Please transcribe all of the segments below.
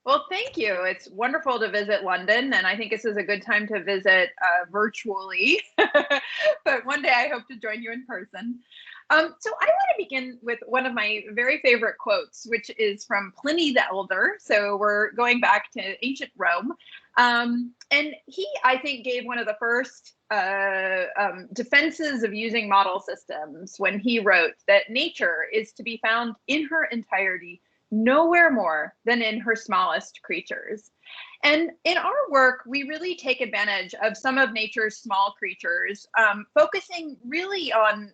Well, thank you. It's wonderful to visit London, and I think this is a good time to visit virtually. But one day I hope to join you in person. So I want to begin with one of my very favorite quotes, which is from Pliny the Elder. So we're going back to ancient Rome. And he, I think, gave one of the first defenses of using model systems when he wrote that nature is to be found in her entirety nowhere more than in her smallest creatures. And in our work, we really take advantage of some of nature's small creatures, focusing really on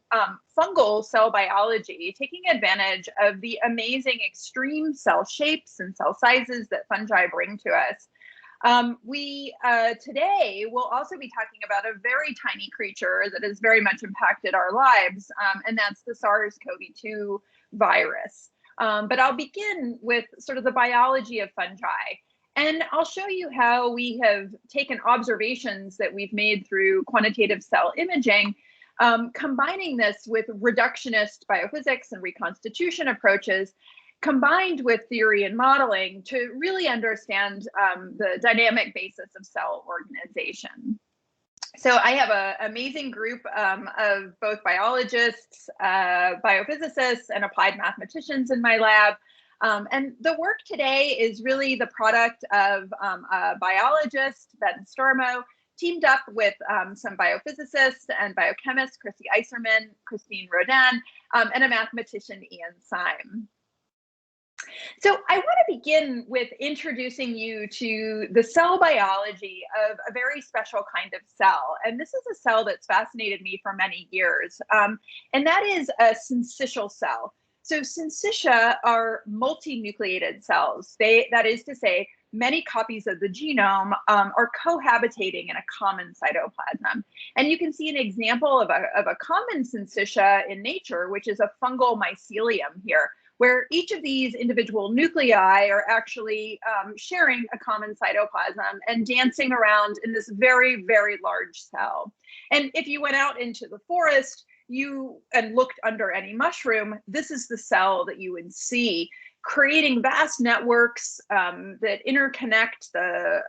fungal cell biology, taking advantage of the amazing extreme cell shapes and cell sizes that fungi bring to us. We today will also be talking about a very tiny creature that has very much impacted our lives, and that's the SARS CoV-2 virus. But I'll begin with sort of the biology of fungi. And I'll show you how we have taken observations that we've made through quantitative cell imaging, combining this with reductionist biophysics and reconstitution approaches, combined with theory and modeling to really understand the dynamic basis of cell organization. So I have an amazing group of both biologists, biophysicists, and applied mathematicians in my lab. And the work today is really the product of a biologist, Ben Stormo, teamed up with some biophysicists and biochemists, Chrissy Iserman, Christine Rodin, and a mathematician, Ian Syme. So I want to begin with introducing you to the cell biology of a very special kind of cell. And this is a cell that's fascinated me for many years, and that is a syncytial cell. So syncytia are multinucleated cells. That is to say, many copies of the genome are cohabitating in a common cytoplasm. And you can see an example of a common syncytia in nature, which is a fungal mycelium here, where each of these individual nuclei are actually sharing a common cytoplasm and dancing around in this very, very large cell. And if you went out into the forest and looked under any mushroom, this is the cell that you would see, creating vast networks that interconnect the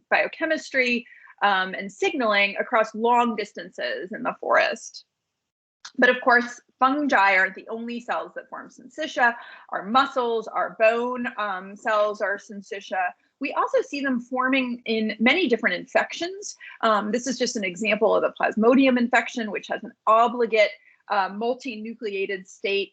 biochemistry and signaling across long distances in the forest. But of course, fungi aren't the only cells that form syncytia. Our muscles, our bone cells are syncytia. We also see them forming in many different infections. This is just an example of the Plasmodium infection, which has an obligate multinucleated state.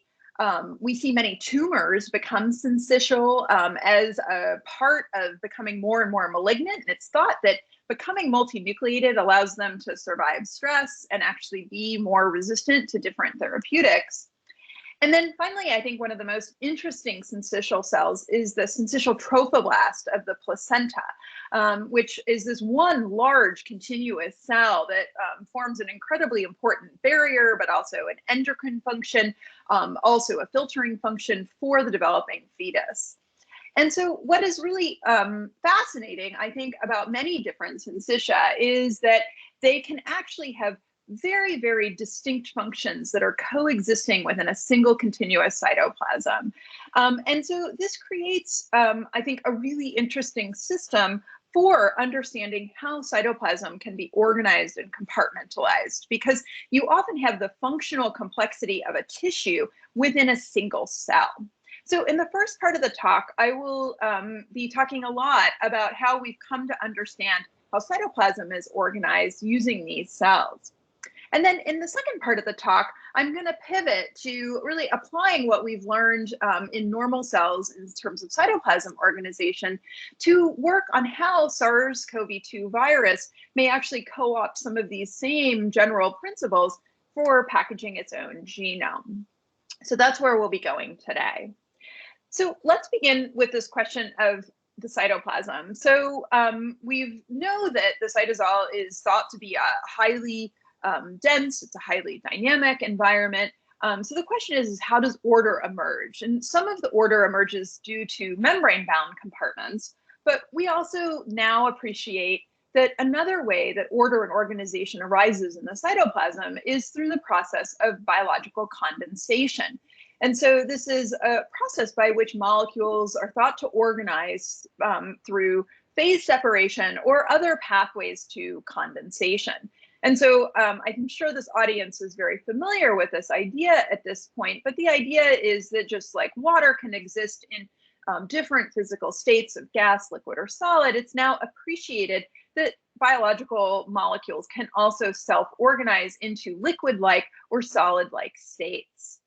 We see many tumors become syncytial as a part of becoming more and more malignant. And it's thought that becoming multinucleated allows them to survive stress and actually be more resistant to different therapeutics. And then finally, I think one of the most interesting syncytial cells is the syncytial trophoblast of the placenta, which is this one large continuous cell that forms an incredibly important barrier, but also an endocrine function, also a filtering function for the developing fetus. And so what is really fascinating, I think, about many different syncytia is that they can actually have very, very distinct functions that are coexisting within a single continuous cytoplasm. And so this creates, I think, a really interesting system for understanding how cytoplasm can be organized and compartmentalized, because you often have the functional complexity of a tissue within a single cell. So in the first part of the talk, I will be talking a lot about how we've come to understand how cytoplasm is organized using these cells. And then in the second part of the talk, I'm going to pivot to really applying what we've learned in normal cells in terms of cytoplasm organization to work on how SARS CoV-2 virus may actually co-opt some of these same general principles for packaging its own genome. So that's where we'll be going today. So let's begin with this question of the cytoplasm. So we know that the cytosol is thought to be a highly dense, it's a highly dynamic environment. So the question is how does order emerge? And some of the order emerges due to membrane-bound compartments, but we also now appreciate that another way that order and organization arises in the cytoplasm is through the process of biological condensation. And so this is a process by which molecules are thought to organize through phase separation or other pathways to condensation. And so I'm sure this audience is very familiar with this idea at this point, but the idea is that just like water can exist in different physical states of gas, liquid, or solid, it's now appreciated that biological molecules can also self-organize into liquid-like or solid-like states.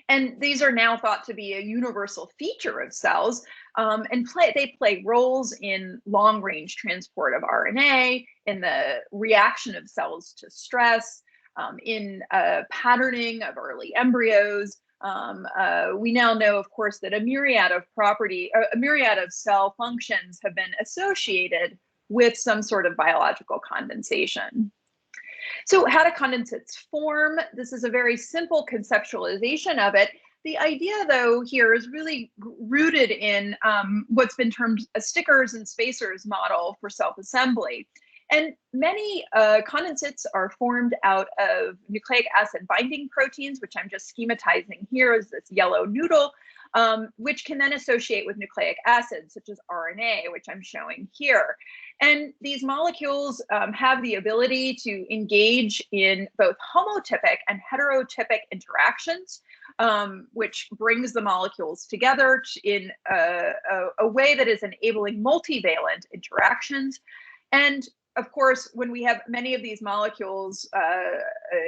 And these are now thought to be a universal feature of cells, and they play roles in long-range transport of RNA, in the reaction of cells to stress, in patterning of early embryos. We now know, of course, that a myriad of cell functions have been associated with some sort of biological condensation. So how do condensates form? This is a very simple conceptualization of it. The idea, though, here is really rooted in what's been termed a stickers and spacers model for self-assembly. And many condensates are formed out of nucleic acid binding proteins, which I'm just schematizing here as this yellow noodle, which can then associate with nucleic acids, such as RNA, which I'm showing here. And these molecules have the ability to engage in both homotypic and heterotypic interactions, which brings the molecules together in a way that is enabling multivalent interactions. And of course, when we have many of these molecules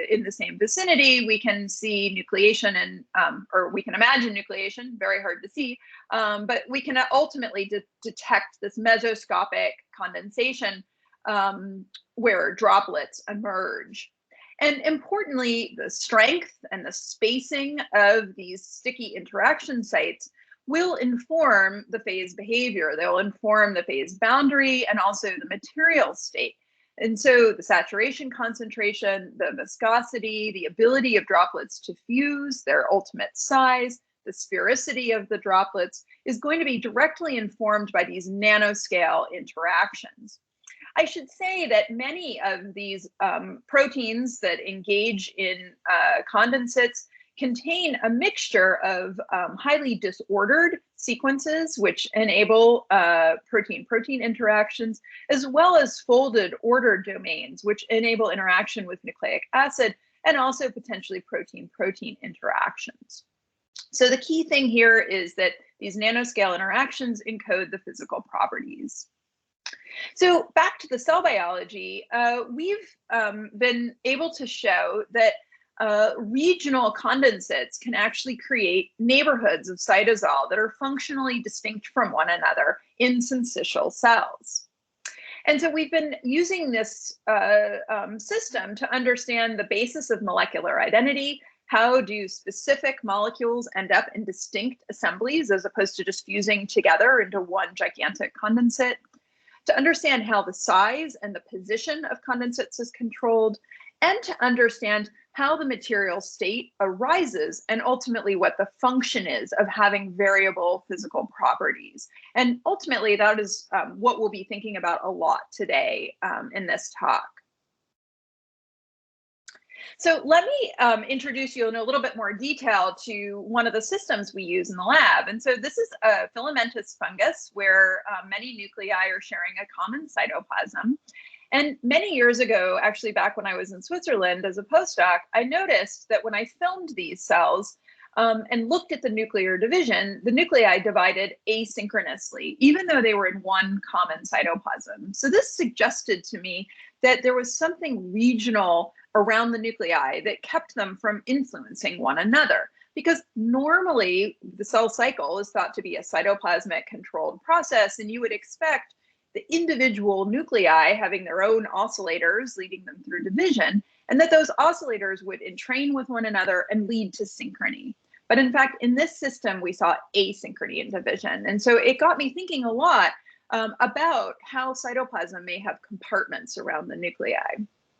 in the same vicinity, we can see nucleation and, or we can imagine nucleation, very hard to see, but we can ultimately detect this mesoscopic condensation where droplets emerge. And importantly, the strength and the spacing of these sticky interaction sites will inform the phase behavior. They'll inform the phase boundary and also the material state. And so the saturation concentration, the viscosity, the ability of droplets to fuse, their ultimate size, the sphericity of the droplets is going to be directly informed by these nanoscale interactions. I should say that many of these proteins that engage in condensates contain a mixture of highly disordered sequences, which enable protein-protein interactions, as well as folded ordered domains, which enable interaction with nucleic acid and also potentially protein-protein interactions. So the key thing here is that these nanoscale interactions encode the physical properties. So back to the cell biology, we've been able to show that regional condensates can actually create neighborhoods of cytosol that are functionally distinct from one another in syncytial cells. And so we've been using this system to understand the basis of molecular identity. How do specific molecules end up in distinct assemblies as opposed to just fusing together into one gigantic condensate? To understand how the size and the position of condensates is controlled, and to understand how the material state arises and ultimately what the function is of having variable physical properties. And ultimately, that is what we'll be thinking about a lot today in this talk. So let me introduce you in a little bit more detail to one of the systems we use in the lab. And so this is a filamentous fungus where many nuclei are sharing a common cytoplasm. And many years ago, actually back when I was in Switzerland as a postdoc, I noticed that when I filmed these cells and looked at the nuclear division, the nuclei divided asynchronously, even though they were in one common cytoplasm. So this suggested to me that there was something regional around the nuclei that kept them from influencing one another. Because normally the cell cycle is thought to be a cytoplasmic controlled process, and you would expect the individual nuclei having their own oscillators leading them through division, and that those oscillators would entrain with one another and lead to synchrony. But in fact, in this system, we saw asynchrony in division. And so it got me thinking a lot about how cytoplasm may have compartments around the nuclei.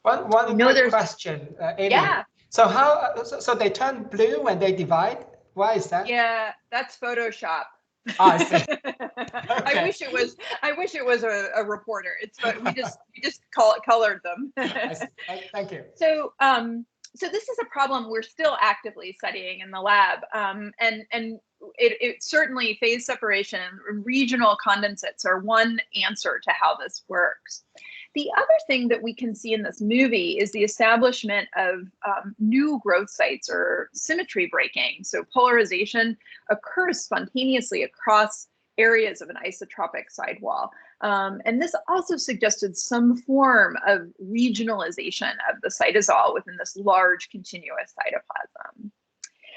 One quick question, Amy. Yeah. So so they turn blue when they divide? Why is that? Yeah, that's Photoshop. Oh, I see. Okay. I wish it was a reporter. We just colored them. I see. Thank you. So So this is a problem we're still actively studying in the lab, and it certainly phase separation and regional condensates are one answer to how this works. The other thing that we can see in this movie is the establishment of new growth sites or symmetry breaking. So polarization occurs spontaneously across areas of an isotropic sidewall. And this also suggested some form of regionalization of the cytosol within this large continuous cytoplasm.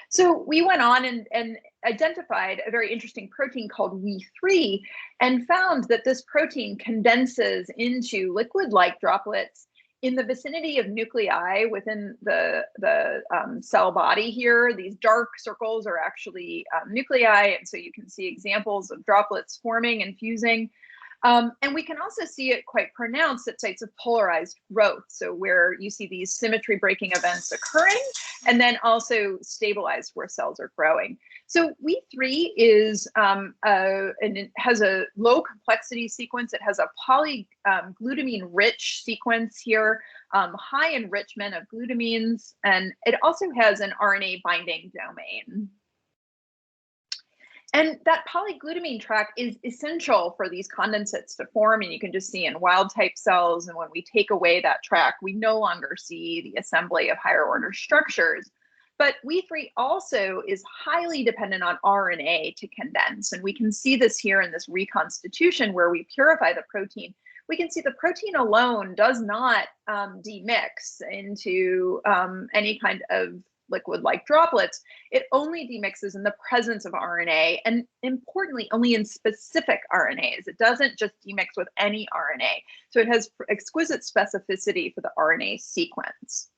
So we went on and identified a very interesting protein called We3 and found that this protein condenses into liquid-like droplets in the vicinity of nuclei within the cell body here. These dark circles are actually nuclei, and so you can see examples of droplets forming and fusing. And we can also see it quite pronounced at sites of polarized growth, so where you see these symmetry breaking events occurring, and then also stabilized where cells are growing. So We3 is, and it has a low complexity sequence. It has a polyglutamine rich sequence here, high enrichment of glutamines, and it also has an RNA binding domain. And that polyglutamine track is essential for these condensates to form, and you can just see in wild type cells. And when we take away that track, we no longer see the assembly of higher order structures. But We3 also is highly dependent on RNA to condense. And we can see this here in this reconstitution where we purify the protein. We can see the protein alone does not demix into any kind of liquid-like droplets. It only demixes in the presence of RNA, and importantly, only in specific RNAs. It doesn't just demix with any RNA. So it has exquisite specificity for the RNA sequence.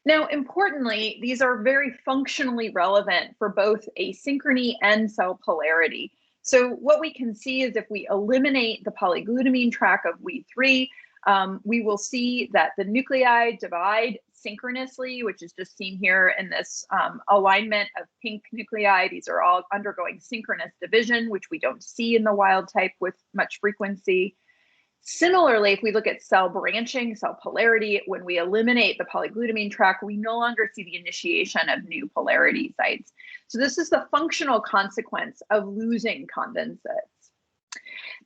Now, importantly, these are very functionally relevant for both asynchrony and cell polarity. So what we can see is if we eliminate the polyglutamine track of We3, we will see that the nuclei divide synchronously, which is just seen here in this alignment of pink nuclei. These are all undergoing synchronous division, which we don't see in the wild type with much frequency. Similarly, if we look at cell branching, cell polarity, when we eliminate the polyglutamine track, we no longer see the initiation of new polarity sites. So this is the functional consequence of losing condensates.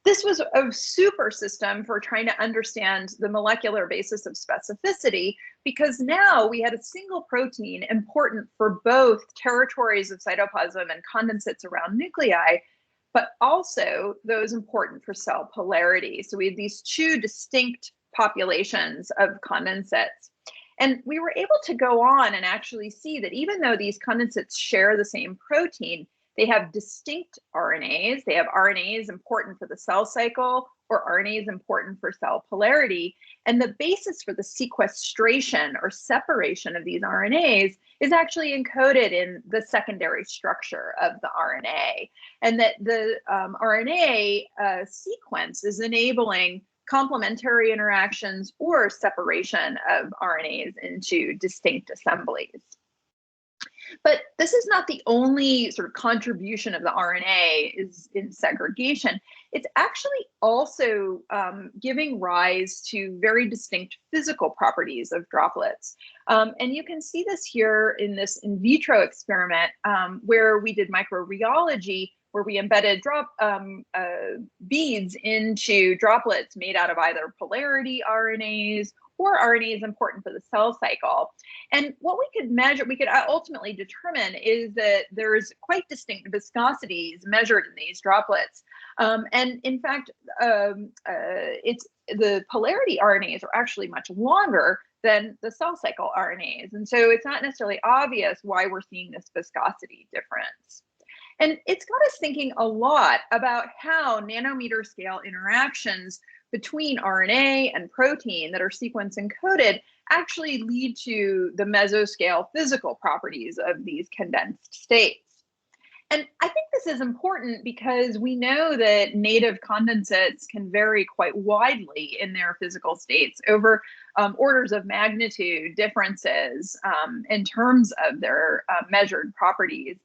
This was a super system for trying to understand the molecular basis of specificity, because now we had a single protein important for both territories of cytoplasm and condensates around nuclei, but also those important for cell polarity. So we had these two distinct populations of condensates. And we were able to go on and actually see that even though these condensates share the same protein, they have distinct RNAs. They have RNAs important for the cell cycle or RNAs important for cell polarity. And the basis for the sequestration or separation of these RNAs is actually encoded in the secondary structure of the RNA. And that the RNA sequence is enabling complementary interactions or separation of RNAs into distinct assemblies. But this is not the only sort of contribution of the RNA is in segregation. It's actually also giving rise to very distinct physical properties of droplets. And you can see this here in this in vitro experiment where we did microreology, where we embedded beads into droplets made out of either polarity RNAs or RNAs important for the cell cycle. And what we could measure, we could ultimately determine is that there's quite distinct viscosities measured in these droplets. And in fact, it's the polarity RNAs are actually much longer than the cell cycle RNAs. And so it's not necessarily obvious why we're seeing this viscosity difference. And it's got us thinking a lot about how nanometer scale interactions between RNA and protein that are sequence encoded actually lead to the mesoscale physical properties of these condensed states. And I think this is important because we know that native condensates can vary quite widely in their physical states over orders of magnitude differences in terms of their measured properties.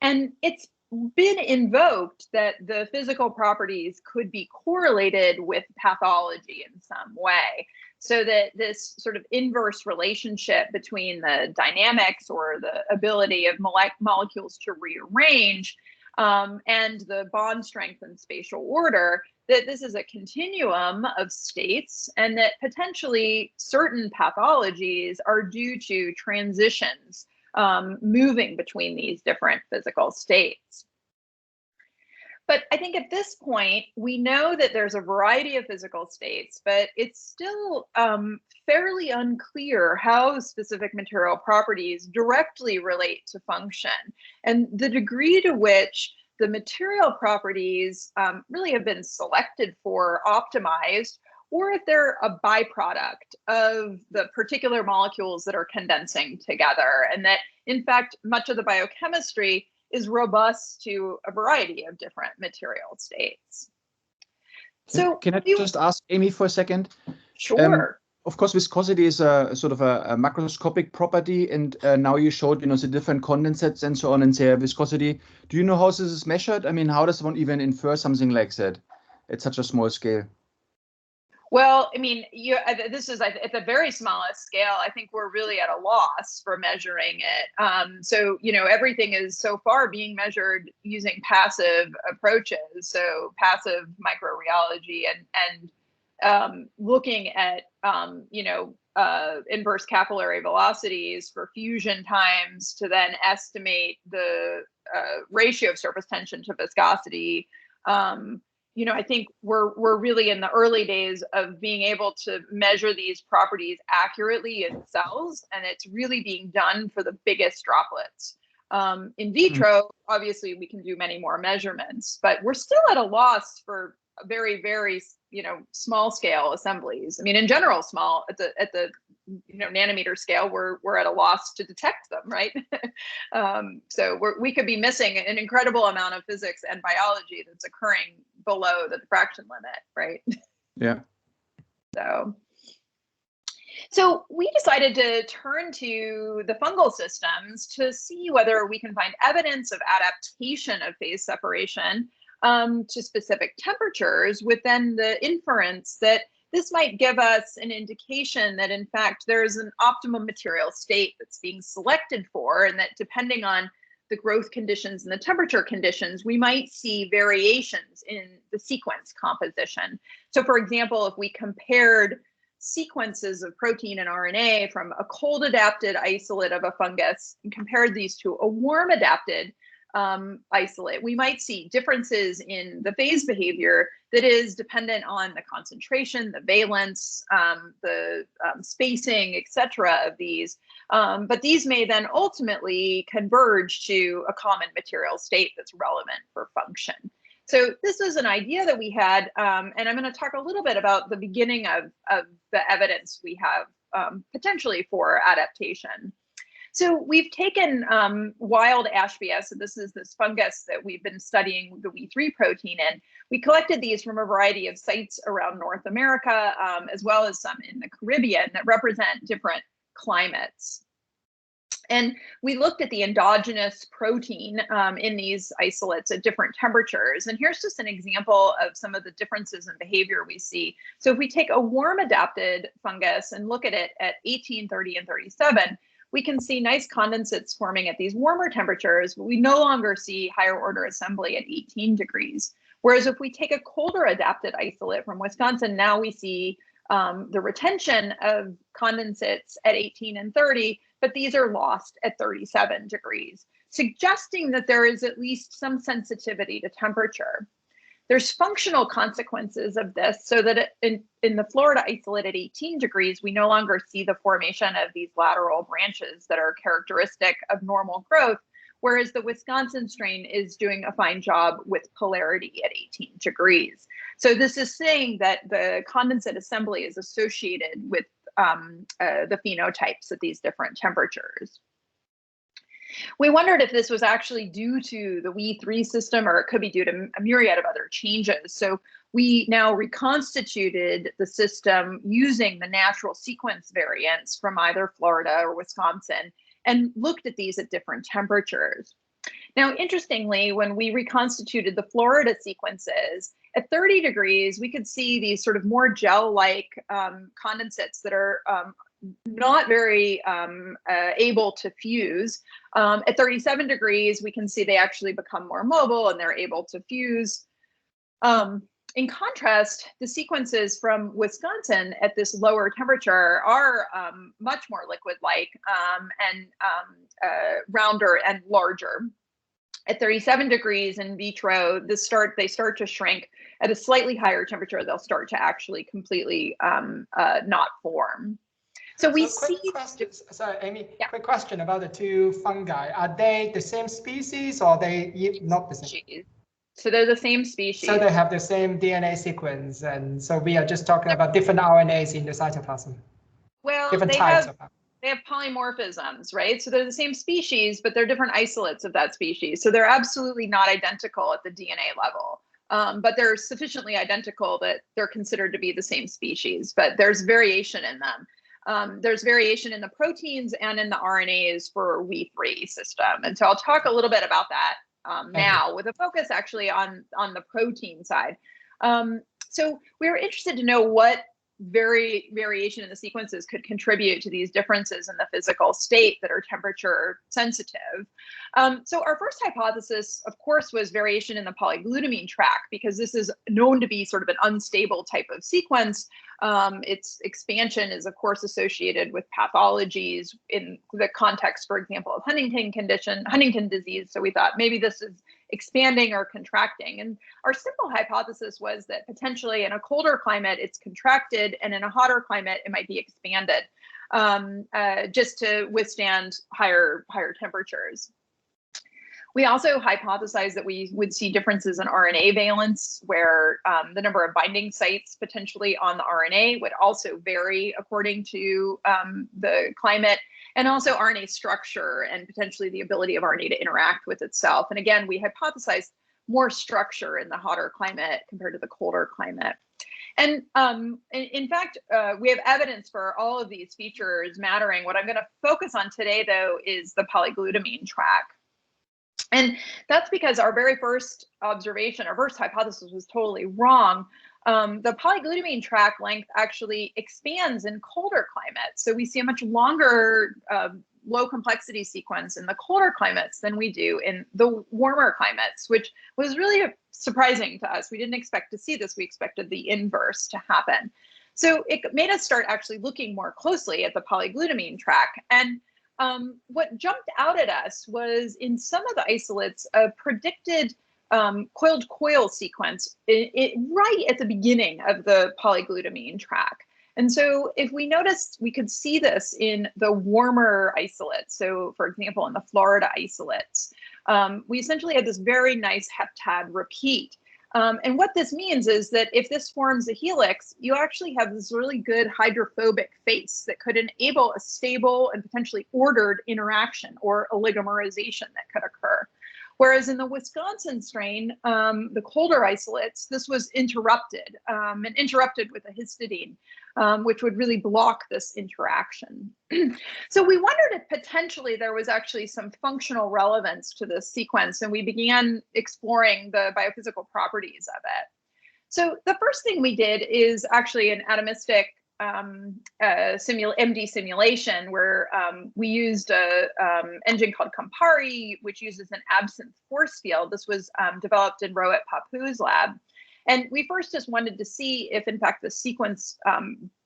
And it's been invoked that the physical properties could be correlated with pathology in some way. So that this sort of inverse relationship between the dynamics or the ability of molecules to rearrange and the bond strength and spatial order, that this is a continuum of states and that potentially certain pathologies are due to transitions moving between these different physical states. But I think at this point, we know that there's a variety of physical states, but it's still fairly unclear how specific material properties directly relate to function, and the degree to which the material properties really have been selected for, optimized, or if they're a byproduct of the particular molecules that are condensing together, and that in fact, much of the biochemistry is robust to a variety of different material states. So can I just ask Amy for a second? Sure. Of course, viscosity is a sort of a macroscopic property, and now you showed, the different condensates and so on, and say viscosity. Do you know how this is measured? I mean, how does one even infer something like that at such a small scale? Well, I mean, this is at the very smallest scale. I think we're really at a loss for measuring it. So, everything is so far being measured using passive approaches. So passive microreology and looking at, inverse capillary velocities for fusion times to then estimate the ratio of surface tension to viscosity. I think we're really in the early days of being able to measure these properties accurately in cells, and it's really being done for the biggest droplets. In vitro, obviously, we can do many more measurements, but we're still at a loss for very, very, small scale assemblies. I mean, in general, small at the nanometer scale, we're at a loss to detect them, right? So we could be missing an incredible amount of physics and biology that's occurring below the diffraction limit, right? Yeah. So we decided to turn to the fungal systems to see whether we can find evidence of adaptation of phase separation to specific temperatures, with then the inference that this might give us an indication that, in fact, there's an optimum material state that's being selected for, and that depending on the growth conditions and the temperature conditions, we might see variations in the sequence composition. So, for example, if we compared sequences of protein and RNA from a cold-adapted isolate of a fungus and compared these to a warm-adapted isolate, we might see differences in the phase behavior that is dependent on the concentration, the valence, the spacing, etc. of these. But these may then ultimately converge to a common material state that's relevant for function. So this is an idea that we had, and I'm going to talk a little bit about the beginning of the evidence we have potentially for adaptation. So we've taken wild ashbia, so this is this fungus that we've been studying the We3 protein in. We collected these from a variety of sites around North America, as well as some in the Caribbean that represent different climates. And we looked at the endogenous protein in these isolates at different temperatures. And here's just an example of some of the differences in behavior we see. So if we take a warm adapted fungus and look at it at 18, 30, and 37, we can see nice condensates forming at these warmer temperatures, but we no longer see higher order assembly at 18 degrees. Whereas if we take a colder adapted isolate from Wisconsin, now we see the retention of condensates at 18 and 30, but these are lost at 37 degrees, suggesting that there is at least some sensitivity to temperature. There's functional consequences of this, so that in the Florida isolate at 18 degrees, we no longer see the formation of these lateral branches that are characteristic of normal growth, whereas the Wisconsin strain is doing a fine job with polarity at 18 degrees. So this is saying that the condensate assembly is associated with the phenotypes at these different temperatures. We wondered if this was actually due to the We3 system, or it could be due to a myriad of other changes. So we now reconstituted the system using the natural sequence variants from either Florida or Wisconsin and looked at these at different temperatures. Now, interestingly, when we reconstituted the Florida sequences, at 30 degrees, we could see these sort of more gel-like condensates that are not very able to fuse. At 37 degrees, we can see they actually become more mobile and they're able to fuse. In contrast, the sequences from Wisconsin at this lower temperature are much more liquid-like and rounder and larger. At 37 degrees in vitro, they start to shrink. At a slightly higher temperature, they'll start to actually completely not form. So we see. Sorry, Amy. Yeah. Quick question about the two fungi. Are they the same species, or are they not the same? So they're the same species. So they have the same DNA sequence, and so we are just talking about different RNAs in the cytoplasm. Well, different types of. They have polymorphisms, right? So they're the same species, but they're different isolates of that species. So they're absolutely not identical at the DNA level. But they're sufficiently identical that they're considered to be the same species, but there's variation in them. There's variation in the proteins and in the RNAs for We3 system. And so I'll talk a little bit about that now with a focus actually on the protein side. So we were interested to know what variation in the sequences could contribute to these differences in the physical state that are temperature sensitive. So our first hypothesis, of course, was variation in the polyglutamine track, because this is known to be sort of an unstable type of sequence. Its expansion is, of course, associated with pathologies in the context, for example, of Huntington disease. So we thought maybe this is expanding or contracting. And our simple hypothesis was that potentially in a colder climate, it's contracted, and in a hotter climate, it might be expanded just to withstand higher temperatures. We also hypothesized that we would see differences in RNA valence, where the number of binding sites potentially on the RNA would also vary according to the climate, and also RNA structure and potentially the ability of RNA to interact with itself. And again, we hypothesized more structure in the hotter climate compared to the colder climate. And in fact, we have evidence for all of these features mattering. What I'm going to focus on today, though, is the polyglutamine track. And that's because our very first observation, our first hypothesis, was totally wrong. The polyglutamine track length actually expands in colder climates. So we see a much longer low complexity sequence in the colder climates than we do in the warmer climates, which was really surprising to us. We didn't expect to see this. We expected the inverse to happen. So it made us start actually looking more closely at the polyglutamine track. And what jumped out at us was, in some of the isolates, a predicted coiled coil sequence right at the beginning of the polyglutamine track. And so if we noticed, we could see this in the warmer isolates. So for example, in the Florida isolates, we essentially had this very nice heptad repeat. And what this means is that if this forms a helix, you actually have this really good hydrophobic face that could enable a stable and potentially ordered interaction or oligomerization that could occur. Whereas in the Wisconsin strain, the colder isolates, this was interrupted and interrupted with a histidine, which would really block this interaction. So we wondered if potentially there was actually some functional relevance to this sequence, and we began exploring the biophysical properties of it. So the first thing we did is actually an atomistic MD simulation, where we used an engine called Campari, which uses an absinthe force field. This was developed in Rohit Papu's lab. And we first just wanted to see if, in fact, the sequence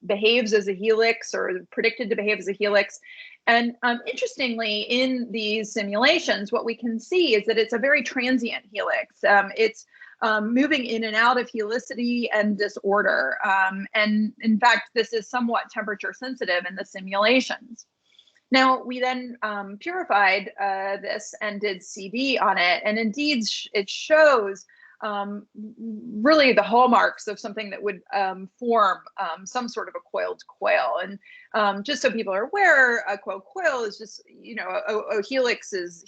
behaves as a helix or predicted to behave as a helix. And interestingly, in these simulations, what we can see is that it's a very transient helix. It's moving in and out of helicity and disorder. And in fact, this is somewhat temperature sensitive in the simulations. Now, we then purified this and did CD on it. And indeed, it shows really the hallmarks of something that would form some sort of a coiled coil. And just so people are aware, a coiled coil is just, you know, a helices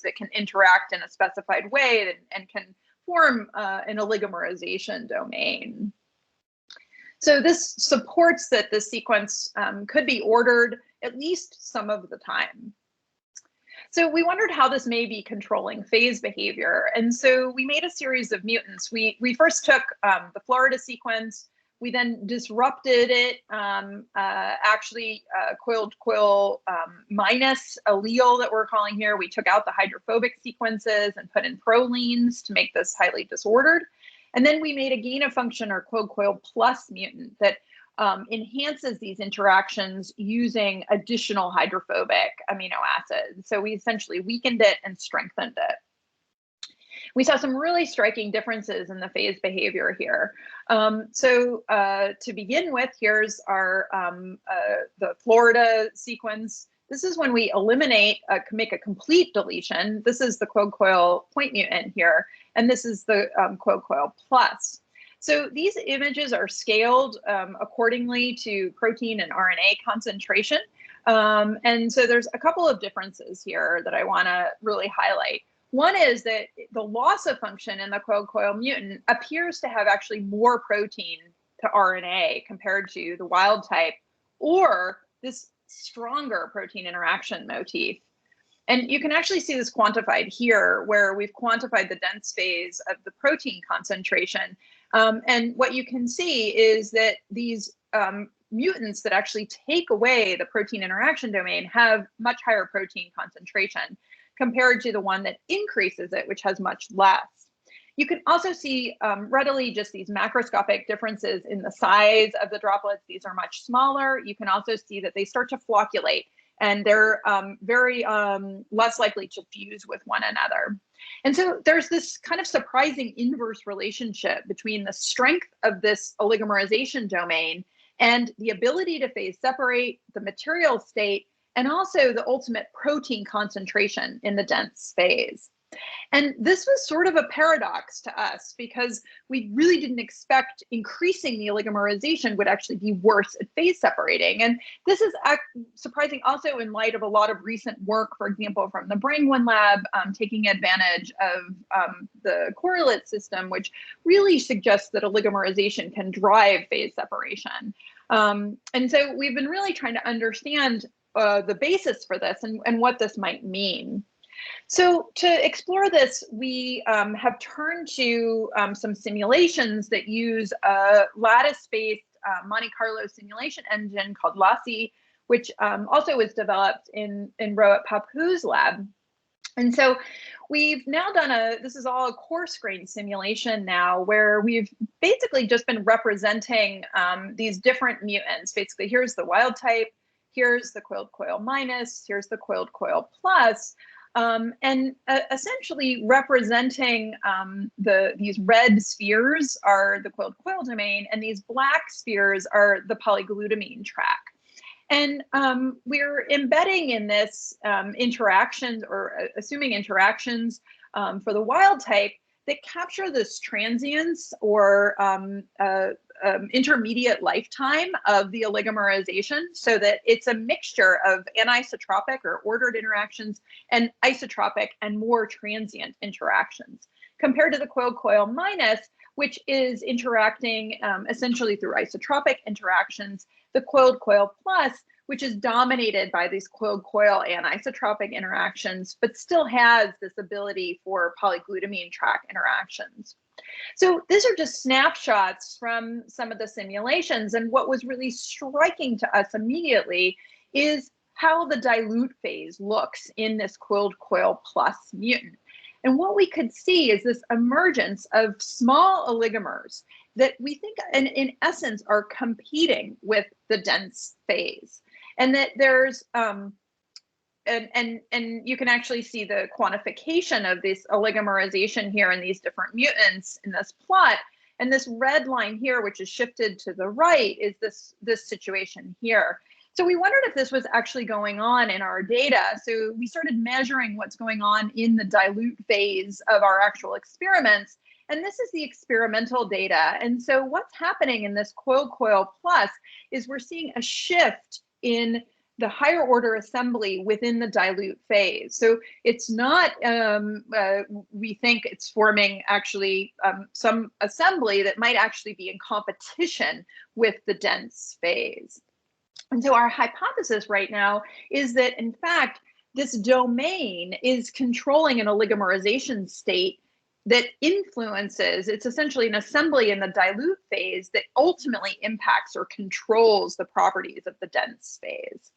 that can interact in a specified way and can form an oligomerization domain. So this supports that the sequence could be ordered at least some of the time. So we wondered how this may be controlling phase behavior. And so we made a series of mutants. We first took the Florida sequence. We then disrupted it, coiled coil minus allele that we're calling here. We took out the hydrophobic sequences and put in prolines to make this highly disordered. And then we made a gain of function or coiled coil plus mutant that enhances these interactions using additional hydrophobic amino acids. So we essentially weakened it and strengthened it. We saw some really striking differences in the phase behavior here. To begin with, here's our the Florida sequence. This is when we eliminate, make a complete deletion. This is the coiled coil point mutant here, and this is the coiled coil plus. So these images are scaled accordingly to protein and RNA concentration. And so there's a couple of differences here that I want to really highlight. One is that the loss of function in the coiled coil mutant appears to have actually more protein to RNA compared to the wild type, or this stronger protein interaction motif. And you can actually see this quantified here, where we've quantified the dense phase of the protein concentration. And what you can see is that these mutants that actually take away the protein interaction domain have much higher protein concentration compared to the one that increases it, which has much less. You can also see readily just these macroscopic differences in the size of the droplets. These are much smaller. You can also see that they start to flocculate, and they're very less likely to fuse with one another. And so there's this kind of surprising inverse relationship between the strength of this oligomerization domain and the ability to phase separate, the material state, and also the ultimate protein concentration in the dense phase. And this was sort of a paradox to us because we really didn't expect increasing the oligomerization would actually be worse at phase separating. And this is surprising also in light of a lot of recent work, for example, from the Brain1 lab, taking advantage of the correlate system, which really suggests that oligomerization can drive phase separation. And so we've been really trying to understand the basis for this and what this might mean. So to explore this, we have turned to some simulations that use a lattice-based Monte Carlo simulation engine called LASSI, which also was developed in Rohit Pappu's lab. And so we've now done this is all a coarse grain simulation now, where we've basically just been representing these different mutants. Basically, here's the wild type, here's the coiled coil minus, here's the coiled coil plus. And essentially representing these red spheres are the coiled coil domain, and these black spheres are the polyglutamine track. And we're embedding in this interactions, or assuming interactions for the wild type that capture this transience or intermediate lifetime of the oligomerization, so that it's a mixture of anisotropic or ordered interactions and isotropic and more transient interactions, compared to the coiled coil minus, which is interacting essentially through isotropic interactions, the coiled coil plus, which is dominated by these coiled coil anisotropic interactions, but still has this ability for polyglutamine track interactions. So these are just snapshots from some of the simulations. And what was really striking to us immediately is how the dilute phase looks in this coiled coil plus mutant. And what we could see is this emergence of small oligomers that we think in essence are competing with the dense phase. And that there's, and you can actually see the quantification of this oligomerization here in these different mutants in this plot. And this red line here, which is shifted to the right, is this situation here. So we wondered if this was actually going on in our data. So we started measuring what's going on in the dilute phase of our actual experiments. And this is the experimental data. And so what's happening in this coiled coil plus is we're seeing a shift in the higher order assembly within the dilute phase. So it's not, we think it's forming actually some assembly that might actually be in competition with the dense phase. And so our hypothesis right now is that, in fact, this domain is controlling an oligomerization state that influences, it's essentially an assembly in the dilute phase that ultimately impacts or controls the properties of the dense phase.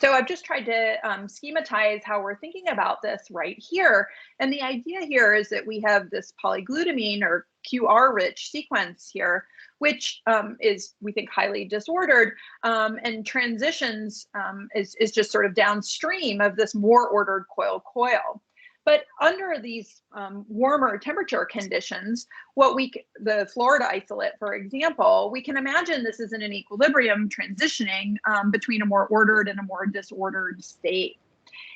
So I've just tried to schematize how we're thinking about this right here. And the idea here is that we have this polyglutamine or QR-rich sequence here, which is, we think, highly disordered and transitions is just sort of downstream of this more ordered coil. But under these warmer temperature conditions, the Florida isolate, for example, we can imagine this is in an equilibrium transitioning between a more ordered and a more disordered state.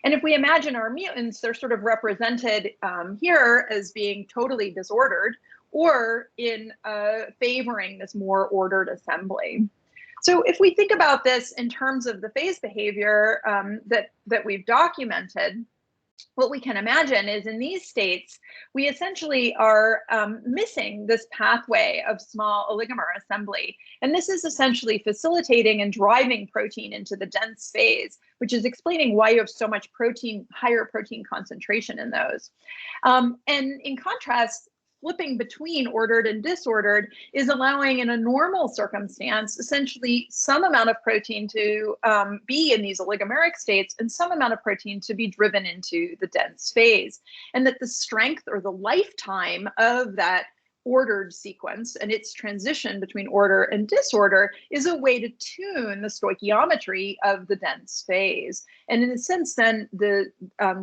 And if we imagine our mutants, they're sort of represented here as being totally disordered or in favoring this more ordered assembly. So if we think about this in terms of the phase behavior that we've documented, what we can imagine is in these states, we essentially are missing this pathway of small oligomer assembly. And this is essentially facilitating and driving protein into the dense phase, which is explaining why you have so much protein, higher protein concentration in those. And in contrast, flipping between ordered and disordered is allowing, in a normal circumstance, essentially some amount of protein to be in these oligomeric states and some amount of protein to be driven into the dense phase. And that the strength or the lifetime of that ordered sequence and its transition between order and disorder is a way to tune the stoichiometry of the dense phase. And in a sense, then the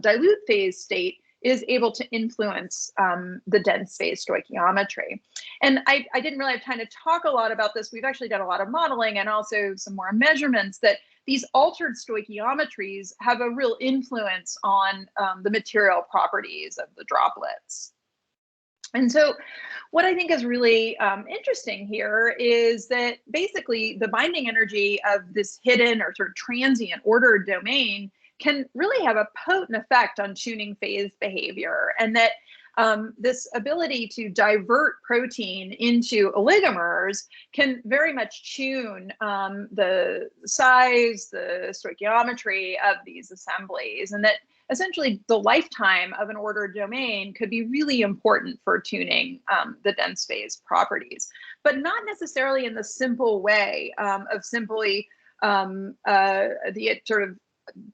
dilute phase state is able to influence the dense phase stoichiometry. And I didn't really have time to talk a lot about this. We've actually done a lot of modeling and also some more measurements that these altered stoichiometries have a real influence on the material properties of the droplets. And so what I think is really interesting here is that basically the binding energy of this hidden or sort of transient ordered domain can really have a potent effect on tuning phase behavior, and that this ability to divert protein into oligomers can very much tune the size, the stoichiometry of these assemblies, and that essentially the lifetime of an ordered domain could be really important for tuning the dense phase properties, but not necessarily in the simple way of simply the sort of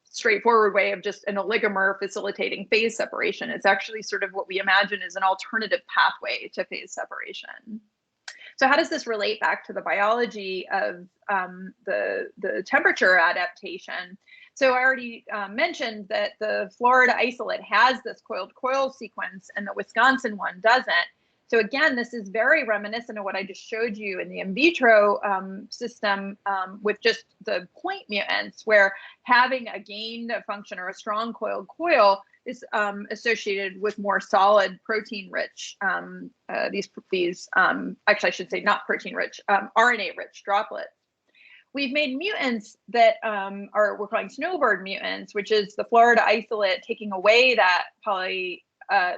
straightforward way of just an oligomer facilitating phase separation. It's actually sort of what we imagine is an alternative pathway to phase separation. So how does this relate back to the biology of the temperature adaptation? So I already mentioned that the Florida isolate has this coiled coil sequence and the Wisconsin one doesn't. So again, this is very reminiscent of what I just showed you in the in vitro system with just the point mutants, where having a gain function or a strong coiled coil is associated with more solid protein-rich, actually I should say not protein-rich, RNA-rich droplets. We've made mutants that we're calling snowbird mutants, which is the Florida isolate taking away that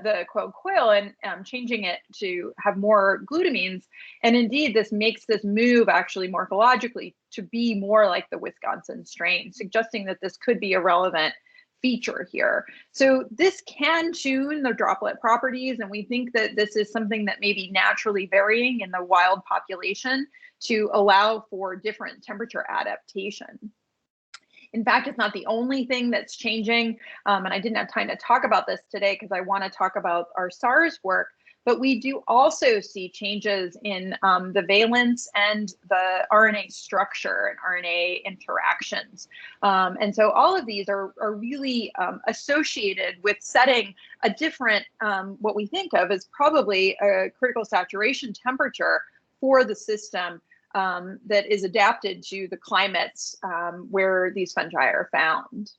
the coiled coil and changing it to have more glutamines. And indeed, this makes this move actually morphologically to be more like the Wisconsin strain, suggesting that this could be a relevant feature here. So this can tune the droplet properties, and we think that this is something that may be naturally varying in the wild population to allow for different temperature adaptation. In fact, it's not the only thing that's changing, and I didn't have time to talk about this today because I want to talk about our SARS work, but we do also see changes in the valence and the RNA structure and RNA interactions. And so all of these are really associated with setting a different, what we think of as probably a critical saturation temperature for the system that is adapted to the climates where these fungi are found.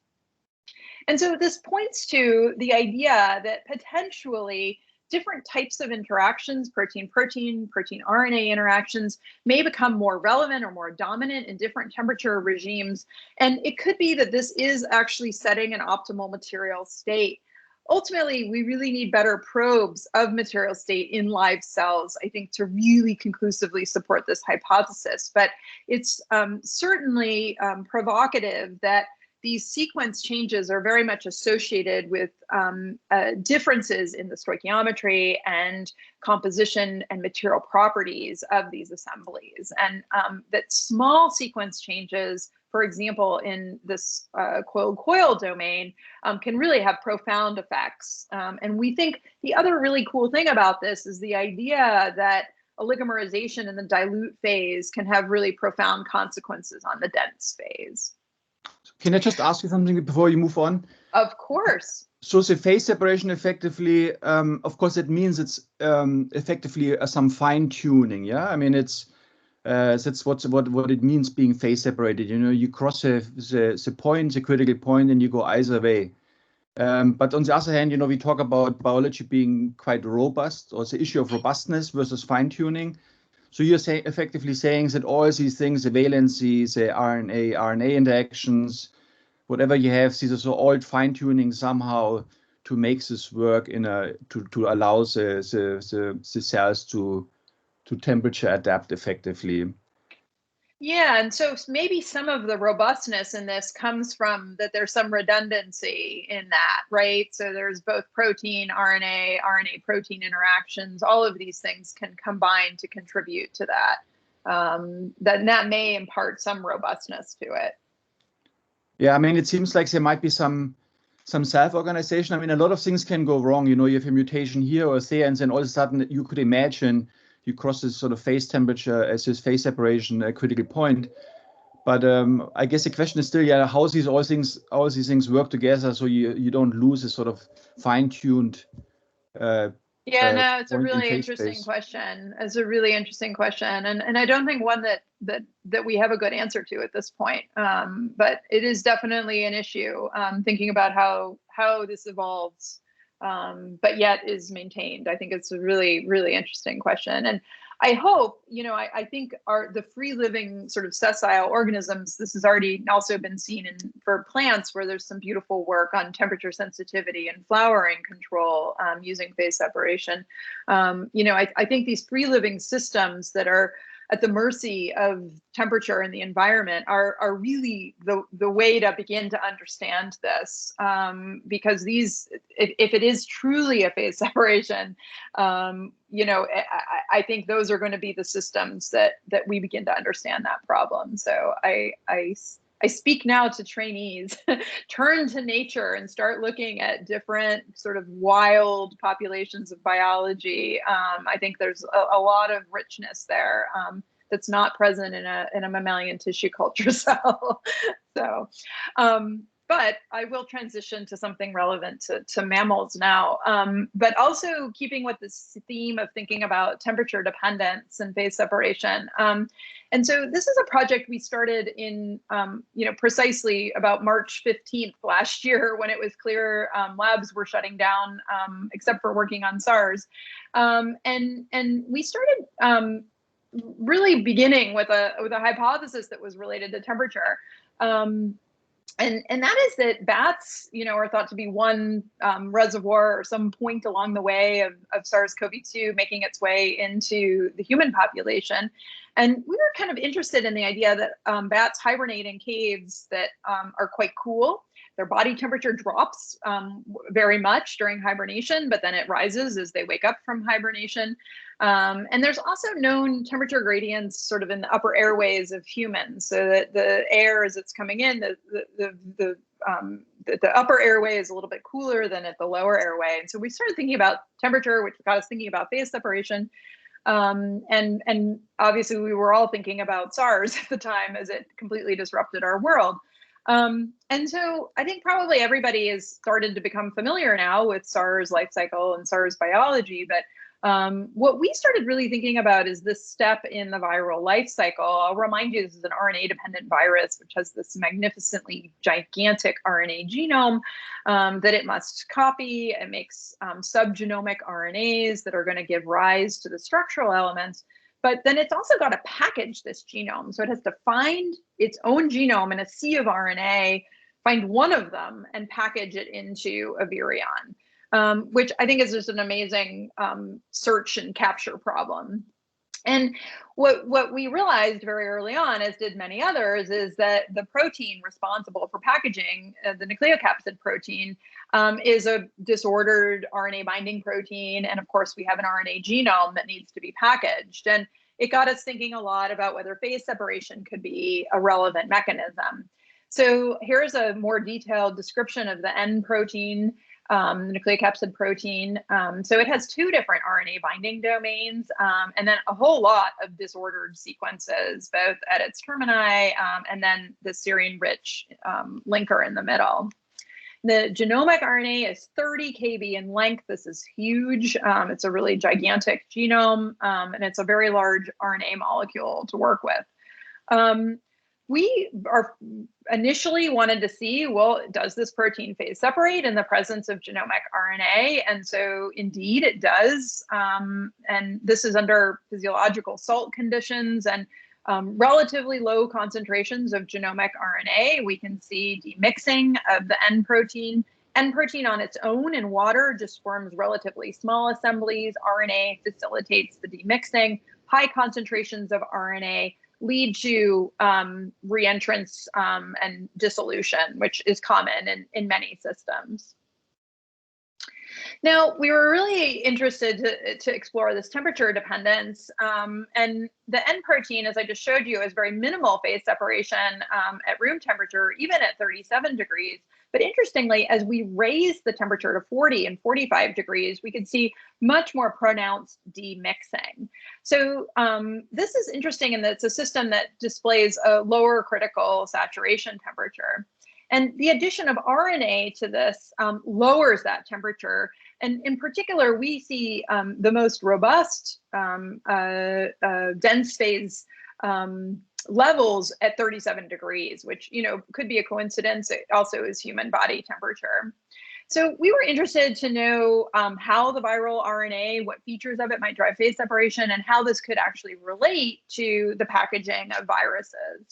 And so this points to the idea that potentially different types of interactions, protein-protein, protein-RNA interactions, may become more relevant or more dominant in different temperature regimes. And it could be that this is actually setting an optimal material state. Ultimately, we really need better probes of material state in live cells, I think, to really conclusively support this hypothesis. But it's certainly provocative that these sequence changes are very much associated with differences in the stoichiometry and composition and material properties of these assemblies, and that small sequence changes, for example, in this coil-coil domain, can really have profound effects. And we think the other really cool thing about this is the idea that oligomerization in the dilute phase can have really profound consequences on the dense phase. Can I just ask you something before you move on? Of course. So the phase separation effectively, of course, it means it's effectively some fine tuning. Yeah, I mean that's what it means being phase separated. You know, you cross the point, the critical point, and you go either way. But on the other hand, you know, we talk about biology being quite robust, or the issue of robustness versus fine tuning. So you're effectively saying that all these things, the valency, the RNA interactions, whatever you have, these are all fine tuning somehow to make this work to allow the cells to temperature adapt effectively. Yeah, and so maybe some of the robustness in this comes from that there's some redundancy in that, right? So there's both protein, RNA protein interactions. All of these things can combine to contribute to that. That may impart some robustness to it. Yeah, I mean, it seems like there might be some self-organization. I mean, a lot of things can go wrong. You know, you have a mutation here or there, and then all of a sudden you could imagine you cross this sort of phase temperature as this phase separation critical point. But I guess the question is still, yeah, how all these things work together so you don't lose this sort of fine-tuned. Yeah, no, it's a really interesting question. It's a really interesting question, and I don't think one that we have a good answer to at this point. But it is definitely an issue. Thinking about how this evolves. But yet is maintained. I think it's a really, really interesting question. And I hope, you know, I think the free living sort of sessile organisms, this has already also been seen for plants where there's some beautiful work on temperature sensitivity and flowering control using phase separation. You know, I think these free living systems that are at the mercy of temperature in the environment are really the way to begin to understand this, because if it is truly a phase separation, you know, I think those are going to be the systems that we begin to understand that problem. So I speak now to trainees, turn to nature and start looking at different sort of wild populations of biology. I think there's a lot of richness there that's not present in a mammalian tissue culture cell. So, but I will transition to something relevant to mammals now, but also keeping with this theme of thinking about temperature dependence and phase separation. And so this is a project we started in, you know, precisely about March 15th last year, when it was clear labs were shutting down, except for working on SARS. And we started really beginning with a hypothesis that was related to temperature. And that is that bats, you know, are thought to be one reservoir or some point along the way of SARS CoV-2 making its way into the human population. And we were kind of interested in the idea that bats hibernate in caves that are quite cool. Their body temperature drops very much during hibernation, but then it rises as they wake up from hibernation. And there's also known temperature gradients sort of in the upper airways of humans, so that the air as it's coming in, the upper airway is a little bit cooler than at the lower airway. And so we started thinking about temperature, which got us thinking about phase separation. And obviously we were all thinking about SARS at the time, as it completely disrupted our world. And so I think probably everybody has started to become familiar now with SARS life cycle and SARS biology, but what we started really thinking about is this step in the viral life cycle. I'll remind you, this is an RNA-dependent virus, which has this magnificently gigantic RNA genome that it must copy. It makes subgenomic RNAs that are going to give rise to the structural elements. But then it's also got to package this genome. So it has to find its own genome in a sea of RNA, find one of them, and package it into a virion, which I think is just an amazing search and capture problem. And what we realized very early on, as did many others, is that the protein responsible for packaging, the nucleocapsid protein, is a disordered RNA binding protein. And of course, we have an RNA genome that needs to be packaged. And it got us thinking a lot about whether phase separation could be a relevant mechanism. So here's a more detailed description of the N protein, the nucleocapsid protein. So it has 2 different RNA binding domains, and then a whole lot of disordered sequences, both at its termini and then the serine-rich linker in the middle. The genomic RNA is 30 kb in length. This is huge. It's a really gigantic genome, and it's a very large RNA molecule to work with. We initially wanted to see, well, does this protein phase separate in the presence of genomic RNA? And so indeed it does. And this is under physiological salt conditions and relatively low concentrations of genomic RNA. We can see demixing of the N protein. N protein on its own in water just forms relatively small assemblies. RNA facilitates the demixing. High concentrations of RNA lead to reentrance and dissolution, which is common in many systems. Now, we were really interested to explore this temperature dependence, and the N protein, as I just showed you, is very minimal phase separation at room temperature, even at 37 degrees. But interestingly, as we raise the temperature to 40 and 45 degrees, we can see much more pronounced demixing. So this is interesting in that it's a system that displays a lower critical saturation temperature. And the addition of RNA to this lowers that temperature. And in particular, we see the most robust dense phase levels at 37 degrees, which, you know, could be a coincidence. It also is human body temperature. So we were interested to know how the viral RNA, what features of it might drive phase separation, and how this could actually relate to the packaging of viruses.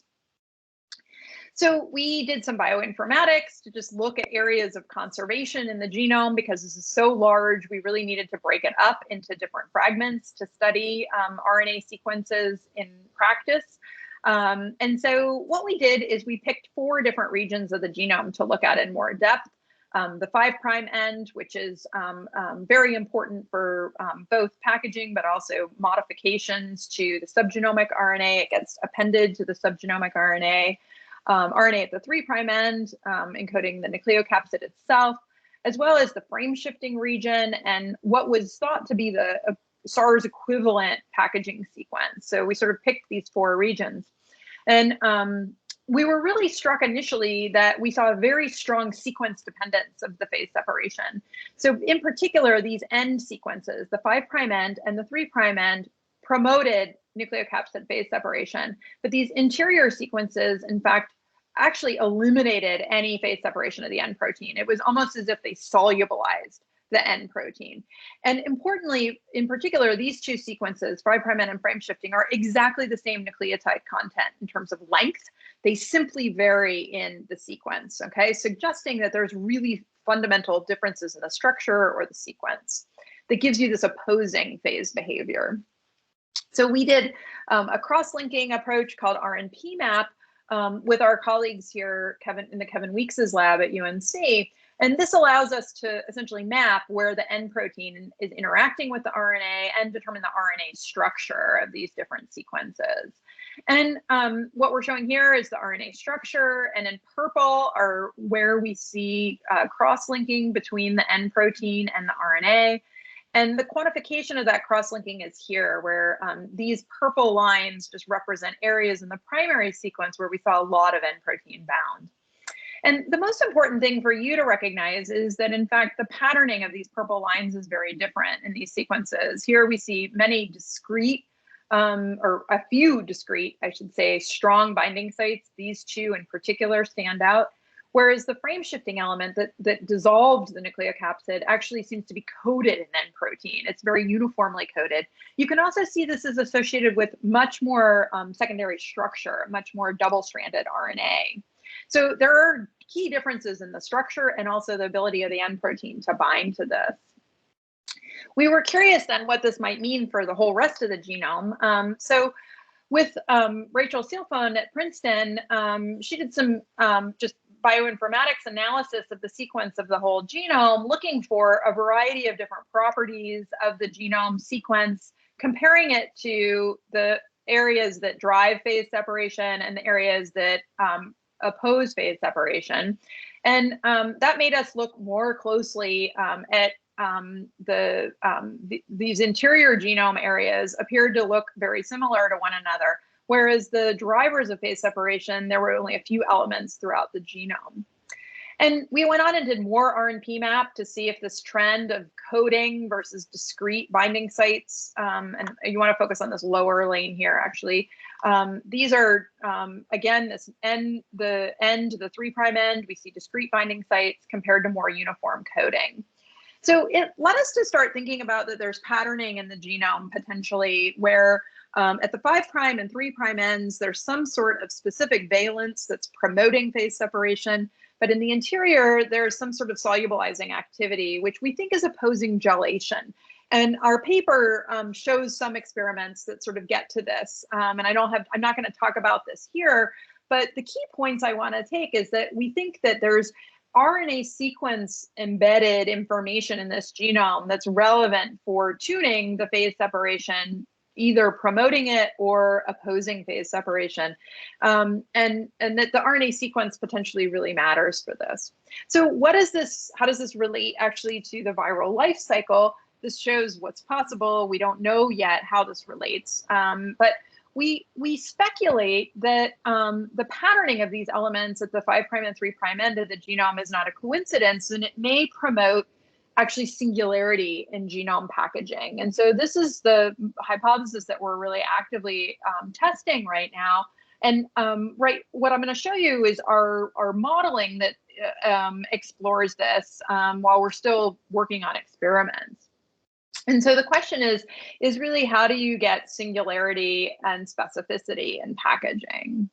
So we did some bioinformatics to just look at areas of conservation in the genome. Because this is so large, we really needed to break it up into different fragments to study RNA sequences in practice. And so what we did is we picked 4 different regions of the genome to look at in more depth. The 5' end, which is very important for both packaging, but also modifications to the subgenomic RNA. It gets appended to the subgenomic RNA. RNA at the 3' end, encoding the nucleocapsid itself, as well as the frame shifting region and what was thought to be the SARS equivalent packaging sequence. So we sort of picked these 4 regions. And we were really struck initially that we saw a very strong sequence dependence of the phase separation. So in particular, these end sequences, the 5' end and the 3' end, promoted nucleocapsid phase separation. But these interior sequences, in fact, actually eliminated any phase separation of the N protein. It was almost as if they solubilized the N protein. And importantly, in particular, these 2 sequences, 5' end and frame shifting, are exactly the same nucleotide content in terms of length. They simply vary in the sequence, okay? Suggesting that there's really fundamental differences in the structure or the sequence that gives you this opposing phase behavior. So we did a cross-linking approach called RNP-map with our colleagues here, in the Kevin Weeks's lab at UNC. And this allows us to essentially map where the N protein is interacting with the RNA and determine the RNA structure of these different sequences. And what we're showing here is the RNA structure, and in purple are where we see cross-linking between the N protein and the RNA. And the quantification of that cross-linking is here, where these purple lines just represent areas in the primary sequence where we saw a lot of N protein bound. And the most important thing for you to recognize is that, in fact, the patterning of these purple lines is very different in these sequences. Here we see many discrete, or a few discrete, I should say, strong binding sites. These 2 in particular stand out. Whereas the frame shifting element that dissolved the nucleocapsid actually seems to be coated in N protein. It's very uniformly coated. You can also see this is associated with much more secondary structure, much more double-stranded RNA. So there are key differences in the structure and also the ability of the N protein to bind to this. We were curious then what this might mean for the whole rest of the genome. So with Rachel Seelphone at Princeton, she did some just bioinformatics analysis of the sequence of the whole genome, looking for a variety of different properties of the genome sequence, comparing it to the areas that drive phase separation and the areas that oppose phase separation. And that made us look more closely at these interior genome areas appeared to look very similar to one another, whereas the drivers of phase separation, there were only a few elements throughout the genome. And we went on and did more RNP map to see if this trend of coding versus discrete binding sites, and you want to focus on this lower lane here, actually. These are, again, this end, the 3' end, we see discrete binding sites compared to more uniform coding. So it led us to start thinking about that there's patterning in the genome potentially where at the 5' and 3' ends, there's some sort of specific valence that's promoting phase separation. But in the interior, there's some sort of solubilizing activity, which we think is opposing gelation. And our paper shows some experiments that sort of get to this. And I'm not going to talk about this here, but the key points I want to take is that we think that there's RNA sequence embedded information in this genome that's relevant for tuning the phase separation, either promoting it or opposing phase separation, and that the RNA sequence potentially really matters for this. So what is this? How does this relate actually to the viral life cycle? This shows what's possible. We don't know yet how this relates, but we speculate that the patterning of these elements at the 5' and 3' end of the genome is not a coincidence, and it may promote actually singularity in genome packaging. And so this is the hypothesis that we're really actively testing right now. And what I'm going to show you is our modeling that explores this while we're still working on experiments. And so the question is really, how do you get singularity and specificity in packaging?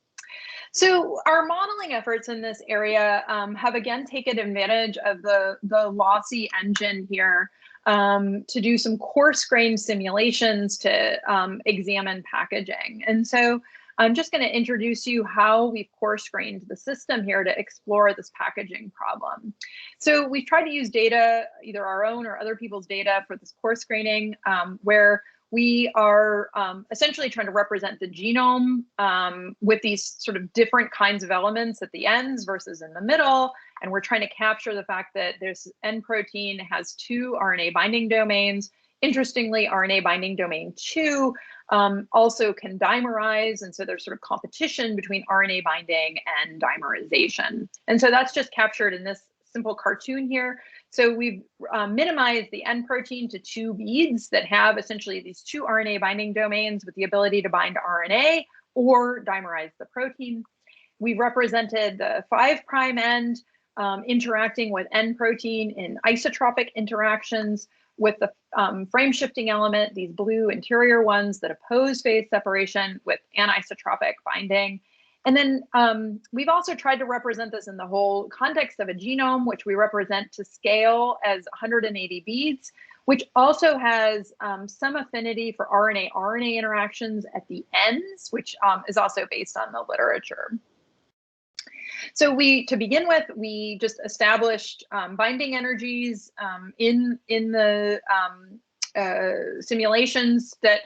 So our modeling efforts in this area have again taken advantage of the lossy engine here to do some coarse-grained simulations to examine packaging. And so I'm just going to introduce you how we've coarse-grained the system here to explore this packaging problem. So we've tried to use data, either our own or other people's data, for this coarse graining, where we are essentially trying to represent the genome with these sort of different kinds of elements at the ends versus in the middle. And we're trying to capture the fact that this N protein has 2 RNA binding domains. Interestingly, RNA binding domain 2 also can dimerize. And so there's sort of competition between RNA binding and dimerization. And so that's just captured in this simple cartoon here. So we've minimized the N protein to 2 beads that have essentially these 2 RNA binding domains with the ability to bind RNA or dimerize the protein. We've represented the 5' end interacting with N protein in isotropic interactions with the frame shifting element, these blue interior ones that oppose phase separation with anisotropic binding. And then we've also tried to represent this in the whole context of a genome, which we represent to scale as 180 beads, which also has some affinity for RNA-RNA interactions at the ends, which is also based on the literature. So to begin with, we just established binding energies in the simulations that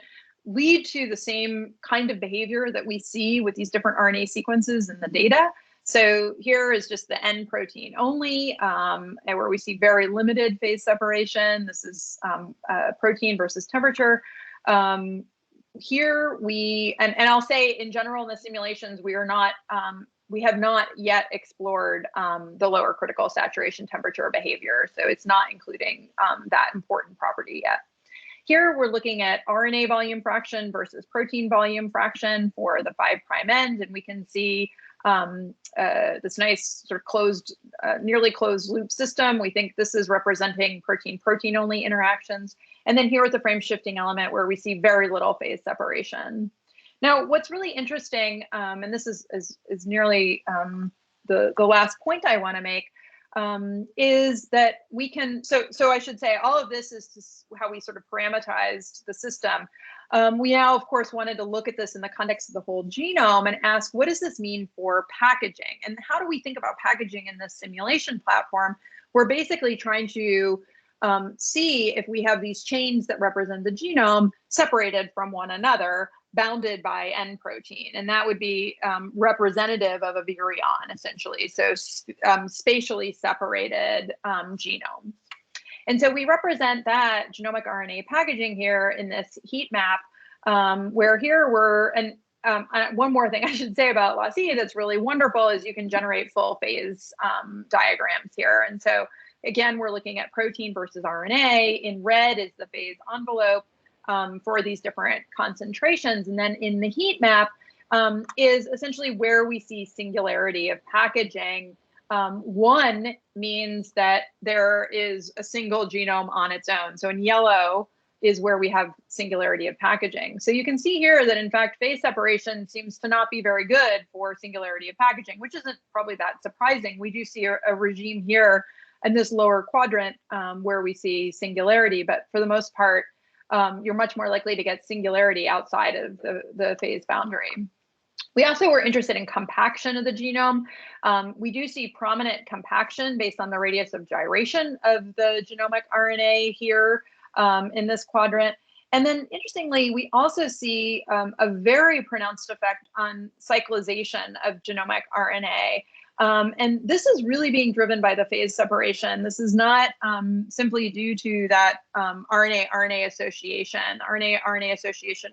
lead to the same kind of behavior that we see with these different RNA sequences in the data. So here is just the N protein only, and where we see very limited phase separation. This is protein versus temperature. Here and I'll say in general in the simulations, we have not yet explored the lower critical saturation temperature behavior. So it's not including that important property yet. Here we're looking at RNA volume fraction versus protein volume fraction for the 5' end, and we can see this nice sort of closed, nearly closed loop system. We think this is representing protein-protein only interactions. And then here with the frame shifting element where we see very little phase separation. Now, what's really interesting, and this is nearly the last point I want to make, is that we can, so I should say all of this is just how we sort of parameterized the system. We now, of course, wanted to look at this in the context of the whole genome and ask, what does this mean for packaging? And how do we think about packaging in this simulation platform? We're basically trying to see if we have these chains that represent the genome separated from one another, bounded by N protein, and that would be representative of a virion, essentially, so spatially separated genome. And so we represent that genomic RNA packaging here in this heat map, where here we're, and one more thing I should say about LaCie that's really wonderful is you can generate full phase diagrams here. And so again, we're looking at protein versus RNA. In red is the phase envelope for these different concentrations. And then in the heat map is essentially where we see singularity of packaging. One means that there is a single genome on its own. So in yellow is where we have singularity of packaging. So you can see here that in fact phase separation seems to not be very good for singularity of packaging, which isn't probably that surprising. We do see a regime here in this lower quadrant where we see singularity, but for the most part, you're much more likely to get singularity outside of the phase boundary. We also were interested in compaction of the genome. We do see prominent compaction based on the radius of gyration of the genomic RNA here in this quadrant. And then interestingly, we also see a very pronounced effect on cyclization of genomic RNA. And this is really being driven by the phase separation. This is not simply due to that RNA-RNA association. RNA-RNA association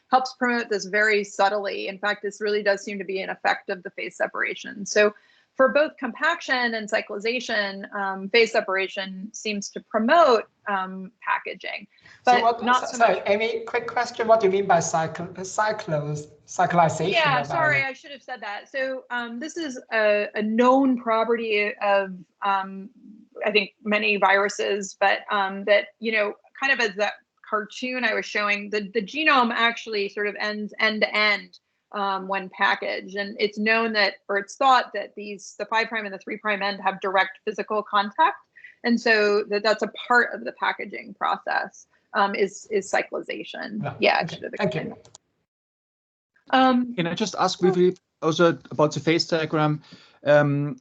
helps promote this very subtly. In fact, this really does seem to be an effect of the phase separation. So for both compaction and cyclization, phase separation seems to promote packaging. But so what, not so sorry, much. Amy, quick question. What do you mean by cyclization? Yeah, sorry, I should have said that. So this is a known property of, I think, many viruses, but that, you know, kind of as that cartoon I was showing, the genome actually sort of ends end to end when packaged. And it's known that, or it's thought that the 5' and the 3' end have direct physical contact. And so that's a part of the packaging process is cyclization. Yeah, I should have explained that. Can I just ask briefly also about the phase diagram? The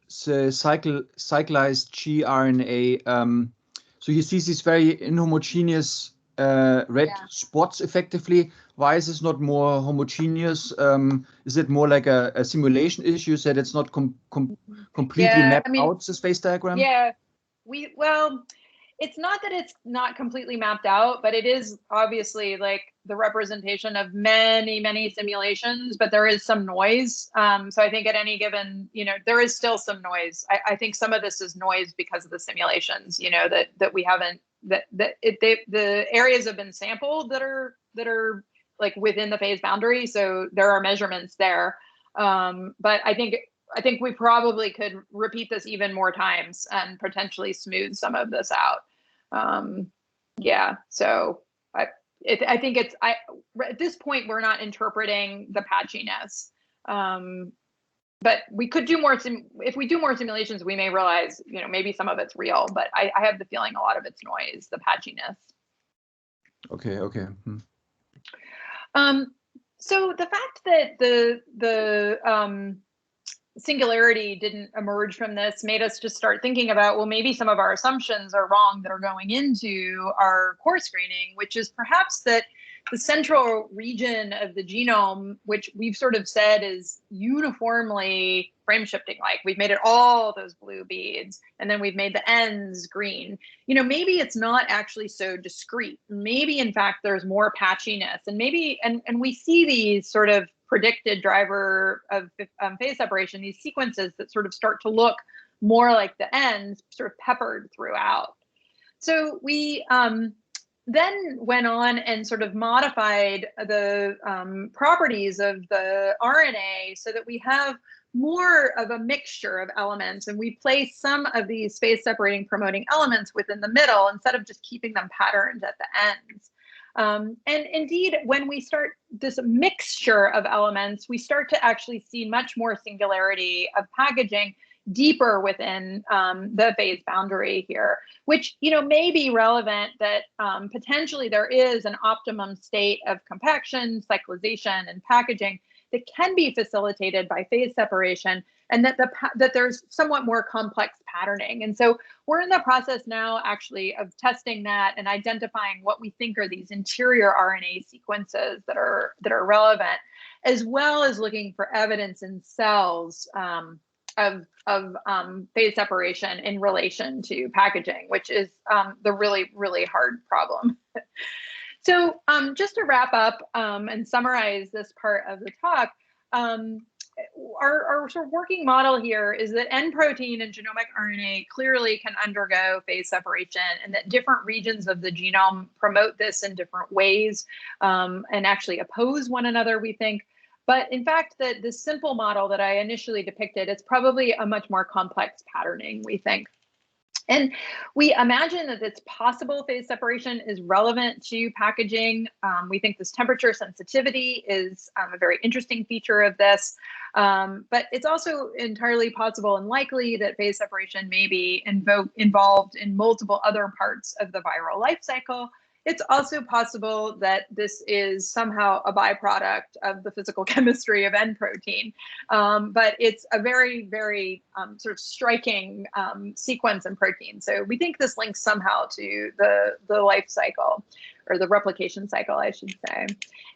cyclized gRNA. So you see these very inhomogeneous red spots effectively. Why is this not more homogeneous? Is it more like a simulation issue that it's not completely mapped out, this phase diagram? Yeah, well, it's not that it's not completely mapped out, but it is obviously like the representation of many, many simulations, but there is some noise. So I think at any given, you know, there is still some noise. I think some of this is noise because of the simulations, you know, that we haven't, the areas have been sampled that are like within the phase boundary. So there are measurements there. But I think we probably could repeat this even more times and potentially smooth some of this out. Yeah, so I think it's, at this point, we're not interpreting the patchiness. But we could do more, if we do more simulations, we may realize, you know, maybe some of it's real, but I have the feeling a lot of it's noise, the patchiness. Okay. So the fact that the singularity didn't emerge from this made us just start thinking about, well, maybe some of our assumptions are wrong that are going into our core screening, which is perhaps that the central region of the genome, which we've sort of said is uniformly frame shifting, like we've made it all those blue beads, and then we've made the ends green. You know, maybe it's not actually so discrete. Maybe in fact there's more patchiness, and maybe, and we see these sort of predicted driver of phase separation, these sequences that sort of start to look more like the ends, sort of peppered throughout. So we then went on and sort of modified the properties of the RNA so that we have more of a mixture of elements, and we place some of these phase separating promoting elements within the middle instead of just keeping them patterned at the ends. And indeed, when we start this mixture of elements, we start to actually see much more singularity of packaging. deeper within the phase boundary here, which may be relevant that potentially there is an optimum state of compaction, cyclization, and packaging that can be facilitated by phase separation, and that there's somewhat more complex patterning. And so we're in the process now actually of testing that and identifying what we think are these interior RNA sequences that are relevant, as well as looking for evidence in cells of phase separation in relation to packaging, which is the really, really hard problem. So just to wrap up and summarize this part of the talk, our sort of working model here is that N protein and genomic RNA clearly can undergo phase separation, and that different regions of the genome promote this in different ways and actually oppose one another, we think. But in fact, the simple model that I initially depicted, it's probably a much more complex patterning, we think. And we imagine that it's possible phase separation is relevant to packaging. We think this temperature sensitivity is a very interesting feature of this. But it's also entirely possible and likely that phase separation may be involved in multiple other parts of the viral life cycle. It's also possible that this is somehow a byproduct of the physical chemistry of N protein. But it's a very, very sort of striking sequence in protein. So we think this links somehow to the life cycle, or the replication cycle, I should say.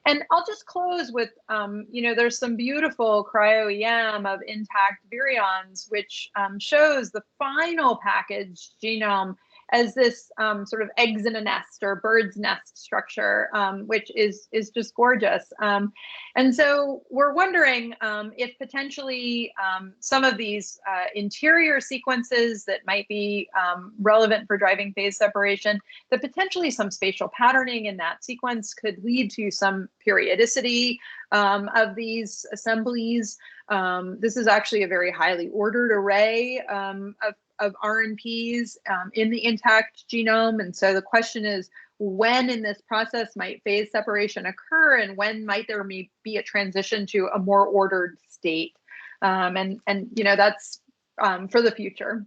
And I'll just close with, there's some beautiful cryo-EM of intact virions, which shows the final packaged genome as this sort of eggs in a nest or bird's nest structure, which is just gorgeous. And so we're wondering if potentially some of these interior sequences that might be relevant for driving phase separation, that potentially some spatial patterning in that sequence could lead to some periodicity of these assemblies. This is actually a very highly ordered array of RNPs in the intact genome. And so the question is, when in this process might phase separation occur, and when might there be a transition to a more ordered state? And that's for the future.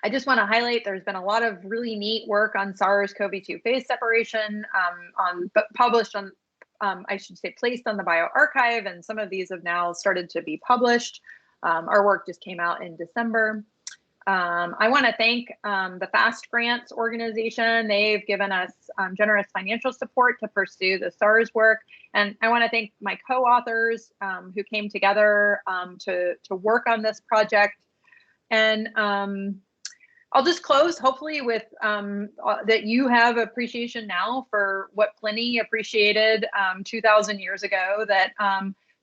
I just want to highlight there's been a lot of really neat work on SARS CoV-2 phase separation published on, I should say, placed on the bioRxiv, and some of these have now started to be published. Our work just came out in December. I want to thank the FAST Grants organization. They've given us generous financial support to pursue the SARS work. And I want to thank my co-authors who came together to work on this project. And I'll just close, hopefully, with that you have appreciation now for what Pliny appreciated 2,000 years ago, that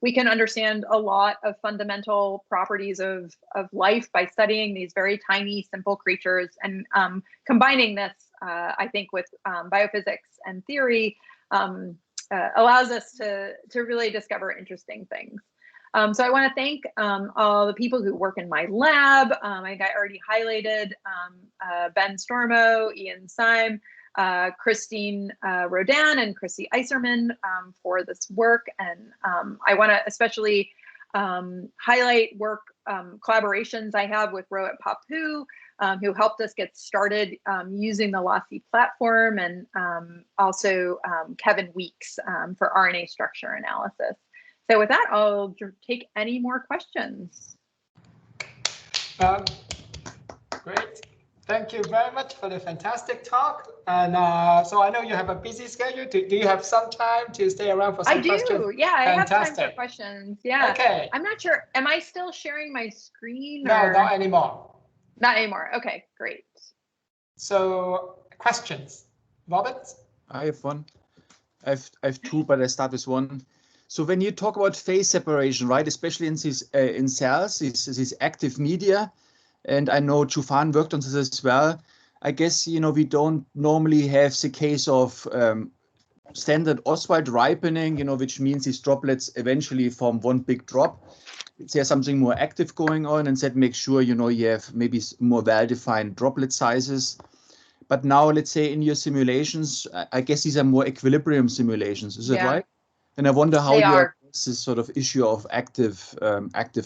we can understand a lot of fundamental properties of life by studying these very tiny, simple creatures, and combining this, I think, with biophysics and theory allows us to really discover interesting things. So I want to thank all the people who work in my lab. I already highlighted Ben Stormo, Ian Syme, Christine Rodan, and Chrissy Iserman for this work. And I want to especially highlight work collaborations I have with Rohit Papu, who helped us get started using the Lossy platform, and also Kevin Weeks for RNA structure analysis. So with that, I'll take any more questions. Great. Thank you very much for the fantastic talk. And so I know you have a busy schedule. Do you have some time to stay around for some questions? I do. Yeah, I have time for questions. Yeah. Okay. I'm not sure. Am I still sharing my screen? No, not anymore. Not anymore. Okay, great. So questions, Robert? I have one. I have two, but I start with one. So when you talk about phase separation, right, especially in these in cells, these active media, and I know Jufan worked on this as well. I guess, we don't normally have the case of standard Oswald ripening, which means these droplets eventually form one big drop. There's something more active going on, and that makes sure, you have maybe more well-defined droplet sizes. But now, let's say in your simulations, I guess these are more equilibrium simulations. Is that right? And I wonder how you address this sort of issue of active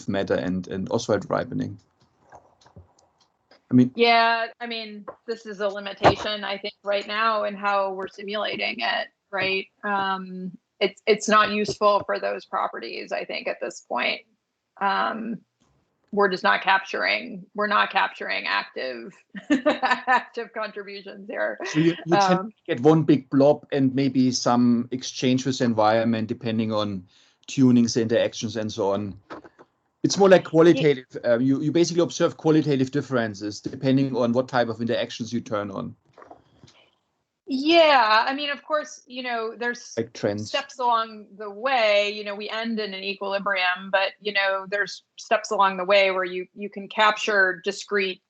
matter and Oswald ripening. I mean, yeah, I mean, this is a limitation, I think, right now in how we're simulating it, right? It's not useful for those properties, I think, at this point. We're just not capturing, active active contributions here. so you tend to get one big blob and maybe some exchange with the environment depending on tunings, interactions, and so on. It's more like qualitative. You basically observe qualitative differences depending on what type of interactions you turn on. Yeah, I mean, of course, there's Like trends. steps along the way. We end in an equilibrium, but there's steps along the way where you can capture discrete,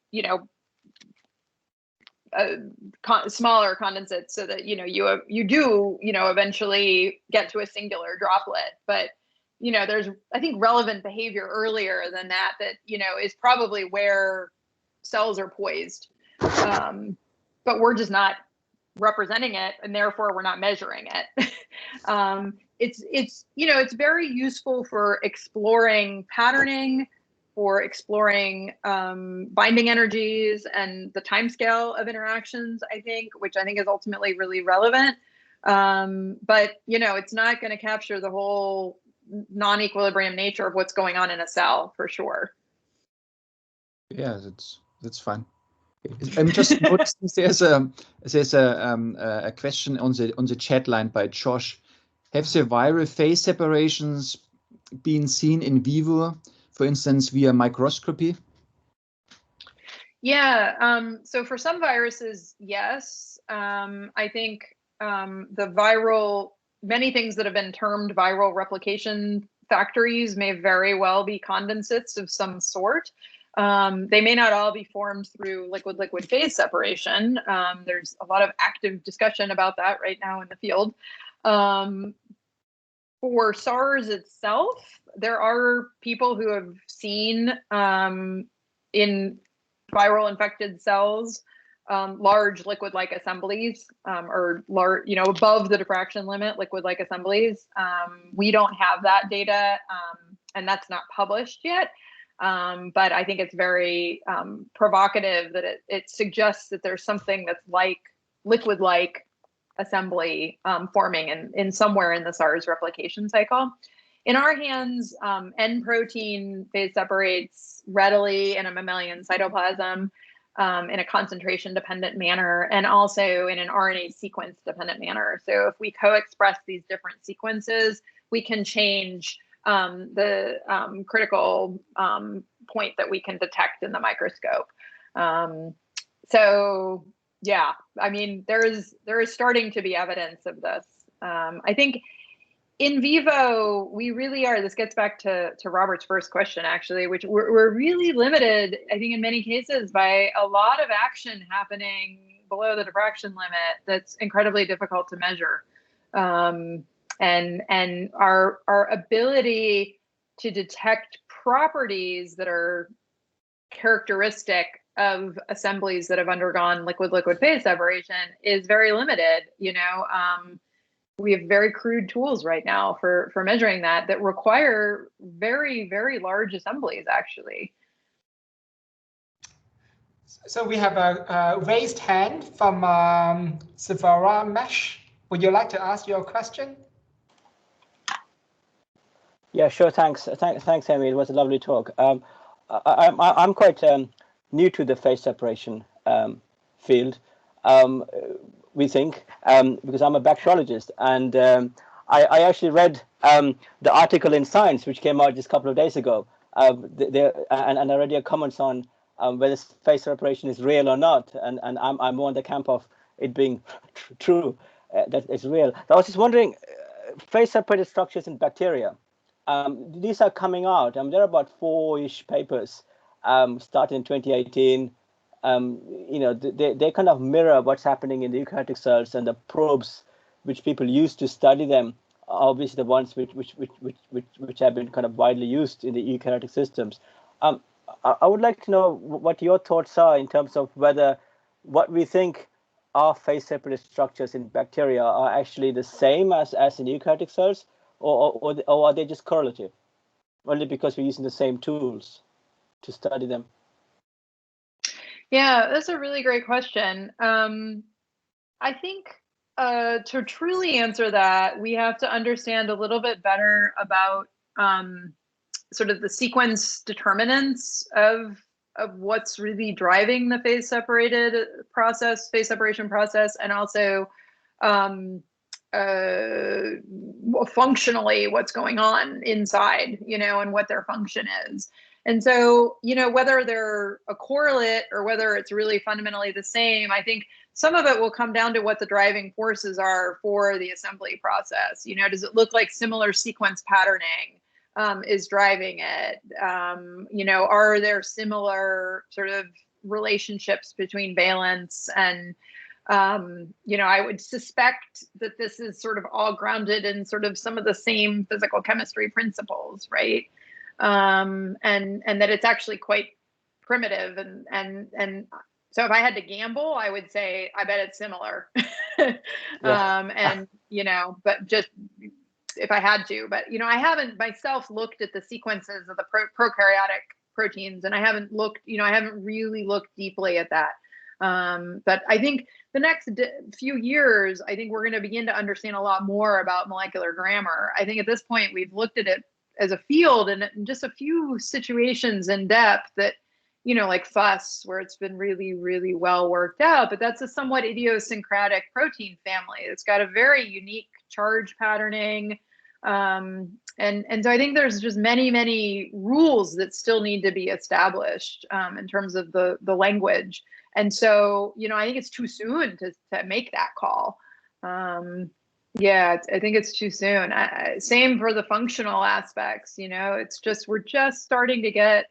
smaller condensates, so that you do eventually get to a singular droplet. But there's, I think, relevant behavior earlier than that is probably where cells are poised, but we're just not representing it, and therefore we're not measuring it. It's very useful for exploring patterning, for exploring binding energies and the timescale of interactions, I think, which I think is ultimately really relevant. But it's not going to capture the whole non-equilibrium nature of what's going on in a cell, for sure. Yeah, that's fine. I'm just noticing there's a question on the chat line by Josh. Have the viral phase separations been seen in vivo, for instance, via microscopy? Yeah, so for some viruses, yes. I think many things that have been termed viral replication factories may very well be condensates of some sort. They may not all be formed through liquid-liquid phase separation. There's a lot of active discussion about that right now in the field. For SARS itself, there are people who have seen in viral infected cells large liquid-like assemblies, or large, above the diffraction limit, liquid-like assemblies. We don't have that data, and that's not published yet. But I think it's very provocative that it suggests that there's something that's like liquid-like assembly forming in somewhere in the SARS replication cycle. In our hands, N protein phase separates readily in a mammalian cytoplasm in a concentration-dependent manner, and also in an RNA sequence-dependent manner. So if we co-express these different sequences, we can change the critical point that we can detect in the microscope. So yeah, I mean, there is starting to be evidence of this. I think in vivo, we really are, this gets back to Robert's first question, actually, which we're really limited, I think, in many cases by a lot of action happening below the diffraction limit that's incredibly difficult to measure. And our ability to detect properties that are characteristic of assemblies that have undergone liquid-liquid phase separation is very limited. We have very crude tools right now for measuring that require very, very large assemblies, actually. So we have a raised hand from Savara Mesh. Would you like to ask your question? Yeah, sure. Thanks, Amy. It was a lovely talk. I'm quite new to the phase separation field. We think, because I'm a bacteriologist, and I actually read the article in Science, which came out just a couple of days ago, and I read your comments on whether phase separation is real or not, and I'm more in the camp of it being true, that it's real. I was just wondering, phase separated structures in bacteria, these are coming out. There are about 4-ish papers started in 2018. They kind of mirror what's happening in the eukaryotic cells, and the probes which people use to study them are obviously the ones which have been kind of widely used in the eukaryotic systems. I would like to know what your thoughts are in terms of whether what we think are phase separated structures in bacteria are actually the same as in eukaryotic cells, or are they just correlative, only because we're using the same tools to study them? Yeah, that's a really great question. I think to truly answer that, we have to understand a little bit better about sort of the sequence determinants of what's really driving the phase separation process, and also functionally what's going on inside, and what their function is. And so, whether they're a correlate or whether it's really fundamentally the same, I think some of it will come down to what the driving forces are for the assembly process. Does it look like similar sequence patterning is driving it? Are there similar sort of relationships between valence and I would suspect that this is sort of all grounded in sort of some of the same physical chemistry principles, right? And that it's actually quite primitive. And so if I had to gamble, I would say, I bet it's similar. But just if I had to, but, I haven't myself looked at the sequences of the prokaryotic proteins, and I haven't really looked deeply at that. But I think the next few years, I think we're going to begin to understand a lot more about molecular grammar. I think at this point, we've looked at it as a field and in just a few situations in depth that, like FUS, where it's been really, really well worked out, but that's a somewhat idiosyncratic protein family. It's got a very unique charge patterning. And so I think there's just many, many rules that still need to be established in terms of the language. And so, I think it's too soon to make that call. I think it's too soon. Same for the functional aspects, it's just, we're just starting to get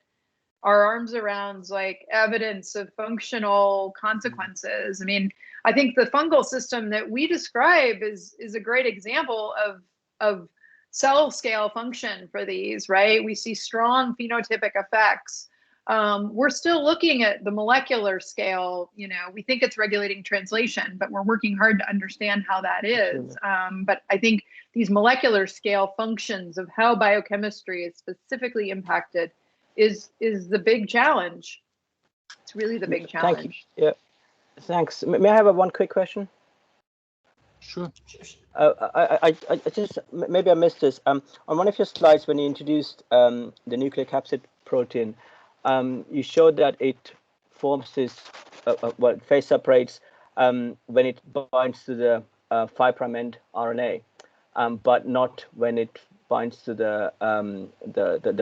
our arms around like evidence of functional consequences. I mean, I think the fungal system that we describe is a great example of cell scale function for these, right? We see strong phenotypic effects. We're still looking at the molecular scale. We think it's regulating translation, but we're working hard to understand how that is. But I think these molecular scale functions of how biochemistry is specifically impacted is the big challenge. It's really the big challenge. Thank you. Yeah, thanks. May I have one quick question? Sure. I just, maybe I missed this. On one of your slides, when you introduced the nucleocapsid protein, you showed that it forms this, phase separates when it binds to the 5' end RNA, but not when it binds to the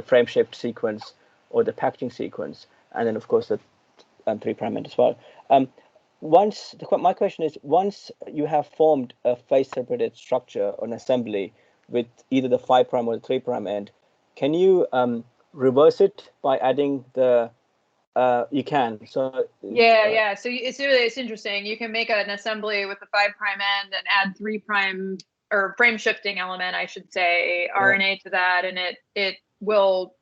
frame-shaped sequence or the packaging sequence, and then of course the 3' end as well. My question is, once you have formed a phase separated structure on assembly with either the 5' or the 3' end, can you reverse it by adding the you can. So yeah. So it's interesting. You can make an assembly with the 5' end and add 3' or frame shifting element, I should say, RNA to that, and it will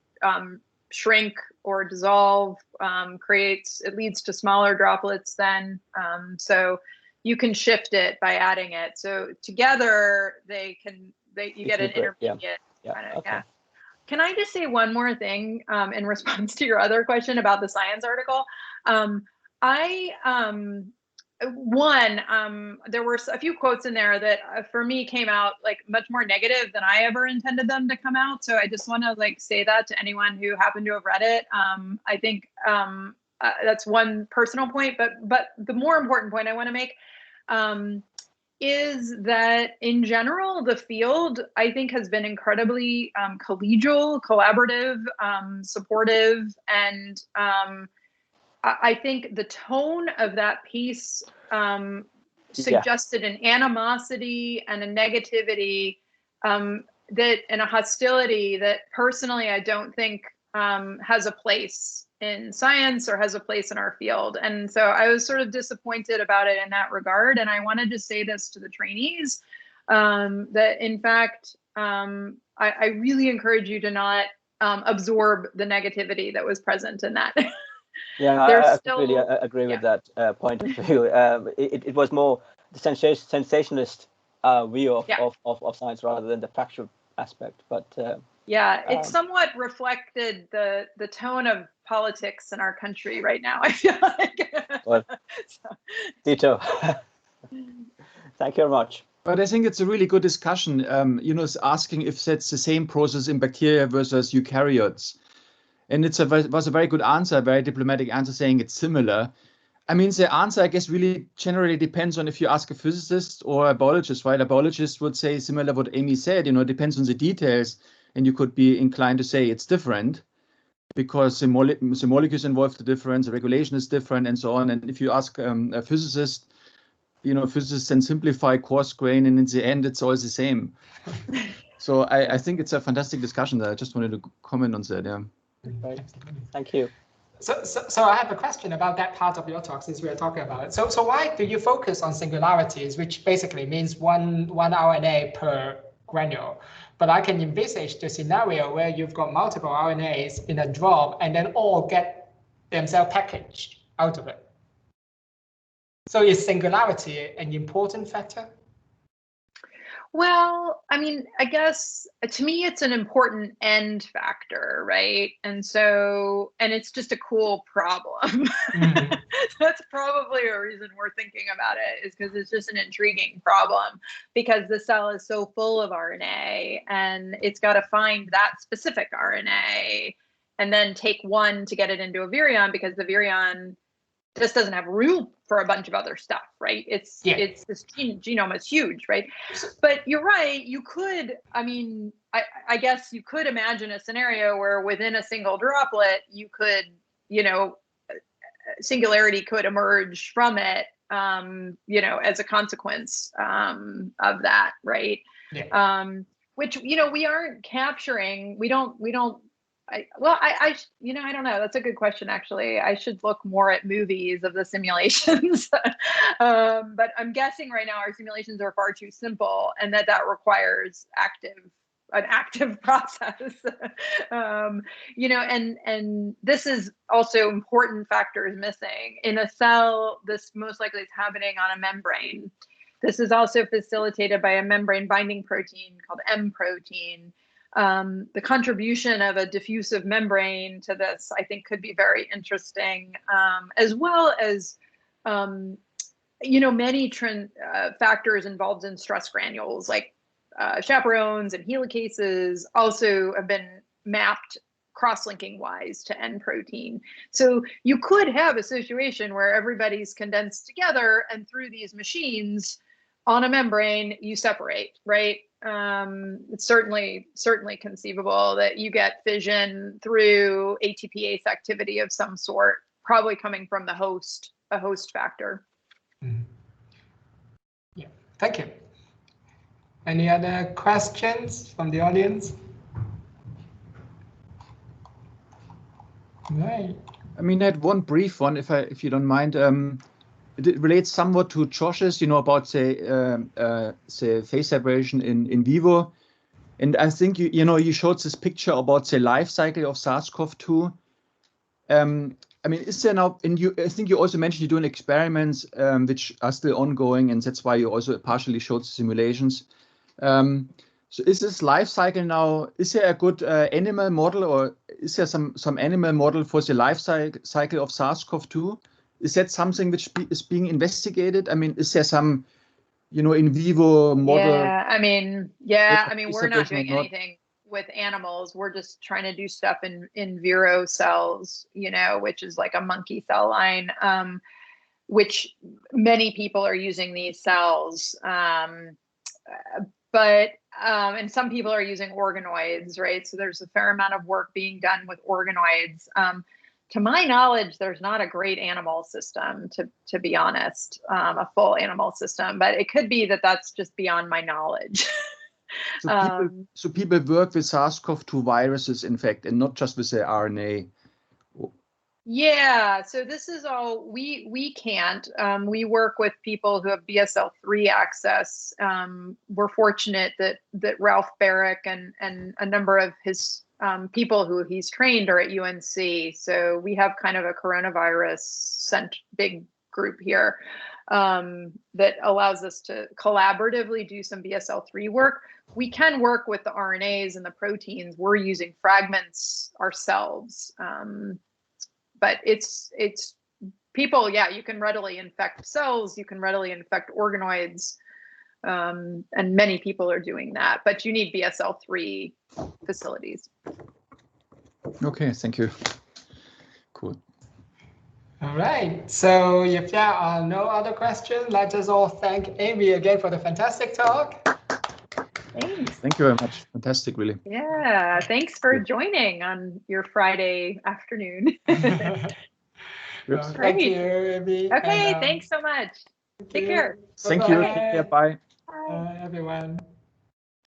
shrink or dissolve. It leads to smaller droplets then. So you can shift it by adding it. So together you get an intermediate. Okay. Can I just say one more thing in response to your other question about the Science article? There were a few quotes in there that for me came out like much more negative than I ever intended them to come out. So I just want to say that to anyone who happened to have read it. I think that's one personal point, but the more important point I want to make is that in general, the field, I think, has been incredibly collegial, collaborative, supportive, and I think the tone of that piece suggested an animosity and a negativity and a hostility that personally I don't think has a place in science or has a place in our field. And so I was sort of disappointed about it in that regard. And I wanted to say this to the trainees, that in fact, I really encourage you to not absorb the negativity that was present in that. Yeah, I completely agree with that point of view. It was more the sensationalist view of science rather than the factual aspect. But it somewhat reflected the tone of politics in our country right now, I feel like. Well, Dito. Thank you very much. But I think it's a really good discussion, it's asking if that's the same process in bacteria versus eukaryotes. And it was a very good answer, a very diplomatic answer saying it's similar. I mean, the answer, I guess, really generally depends on if you ask a physicist or a biologist, right? A biologist would say similar to what Amy said, it depends on the details. And you could be inclined to say it's different because the molecules involved are different, the regulation is different, and so on. And if you ask a physicist, physicists then simplify coarse grain, and in the end, it's all the same. So I think it's a fantastic discussion that I just wanted to comment on that. Yeah. Right. Thank you. So I have a question about that part of your talk since we are talking about it. So why do you focus on singularities, which basically means one RNA per granule? But I can envisage the scenario where you've got multiple RNAs in a drop and then all get themselves packaged out of it. So is singularity an important factor? Well, I mean, I guess to me, it's an important end factor, right? And it's just a cool problem. Mm-hmm. That's probably a reason we're thinking about it, is because it's just an intriguing problem, because the cell is so full of RNA and it's got to find that specific RNA and then take one to get it into a virion, because the virion just doesn't have room for a bunch of other stuff, right? It's this genome is huge, right? But you're right. You could, I guess you could imagine a scenario where within a single droplet, you could, singularity could emerge from it, as a consequence of that, right? Yeah. Which we aren't capturing. We don't. I don't know. That's a good question, actually. I should look more at movies of the simulations. But I'm guessing right now our simulations are far too simple, and that requires an active process. And this is also important factors missing. In a cell, this most likely is happening on a membrane. This is also facilitated by a membrane binding protein called M protein. The contribution of a diffusive membrane to this, I think, could be very interesting, as well as, many factors involved in stress granules, like chaperones and helicases, also have been mapped cross-linking wise to N protein. So you could have a situation where everybody's condensed together, and through these machines on a membrane, you separate, right? It's certainly conceivable that you get fission through ATPase activity of some sort, probably coming from a host factor. Mm-hmm. Yeah, thank you. Any other questions from the audience? Right. I had one brief one, if you don't mind. It relates somewhat to Josh's, about the phase separation in vivo, and I think you showed this picture about the life cycle of SARS CoV-2. Is there now? And I think you also mentioned you're doing experiments which are still ongoing, and that's why you also partially showed the simulations. So is this life cycle now? Is there a good animal model, or is there some animal model for the life cycle of SARS CoV-2? Is that something which is being investigated? Is there some, in vivo model? We're not doing anything with animals. We're just trying to do stuff in viro cells, which is like a monkey cell line, which many people are using these cells. But and some people are using organoids, right? So there's a fair amount of work being done with organoids. To my knowledge, there's not a great animal system, to be honest, a full animal system, but it could be that that's just beyond my knowledge. So people work with SARS-CoV-2 viruses, in fact, and not just with the RNA. Yeah, so this is all, we can't. We work with people who have BSL-3 access. We're fortunate that Ralph Barrick and a number of his people who he's trained are at UNC. So we have kind of a coronavirus big group here that allows us to collaboratively do some BSL-3 work. We can work with the RNAs and the proteins. We're using fragments ourselves. but it's people, yeah, you can readily infect cells, you can readily infect organoids, and many people are doing that, but you need BSL-3 facilities. Okay, thank you. Cool. All right. So if there are no other questions, let us all thank Amy again for the fantastic talk. Thanks. Thank you very much. Fantastic, really. Yeah, thanks for joining on your Friday afternoon. Thank you, Amy. Okay, thanks so much. Take care. Thank you. Take care. Bye. Bye. Everyone.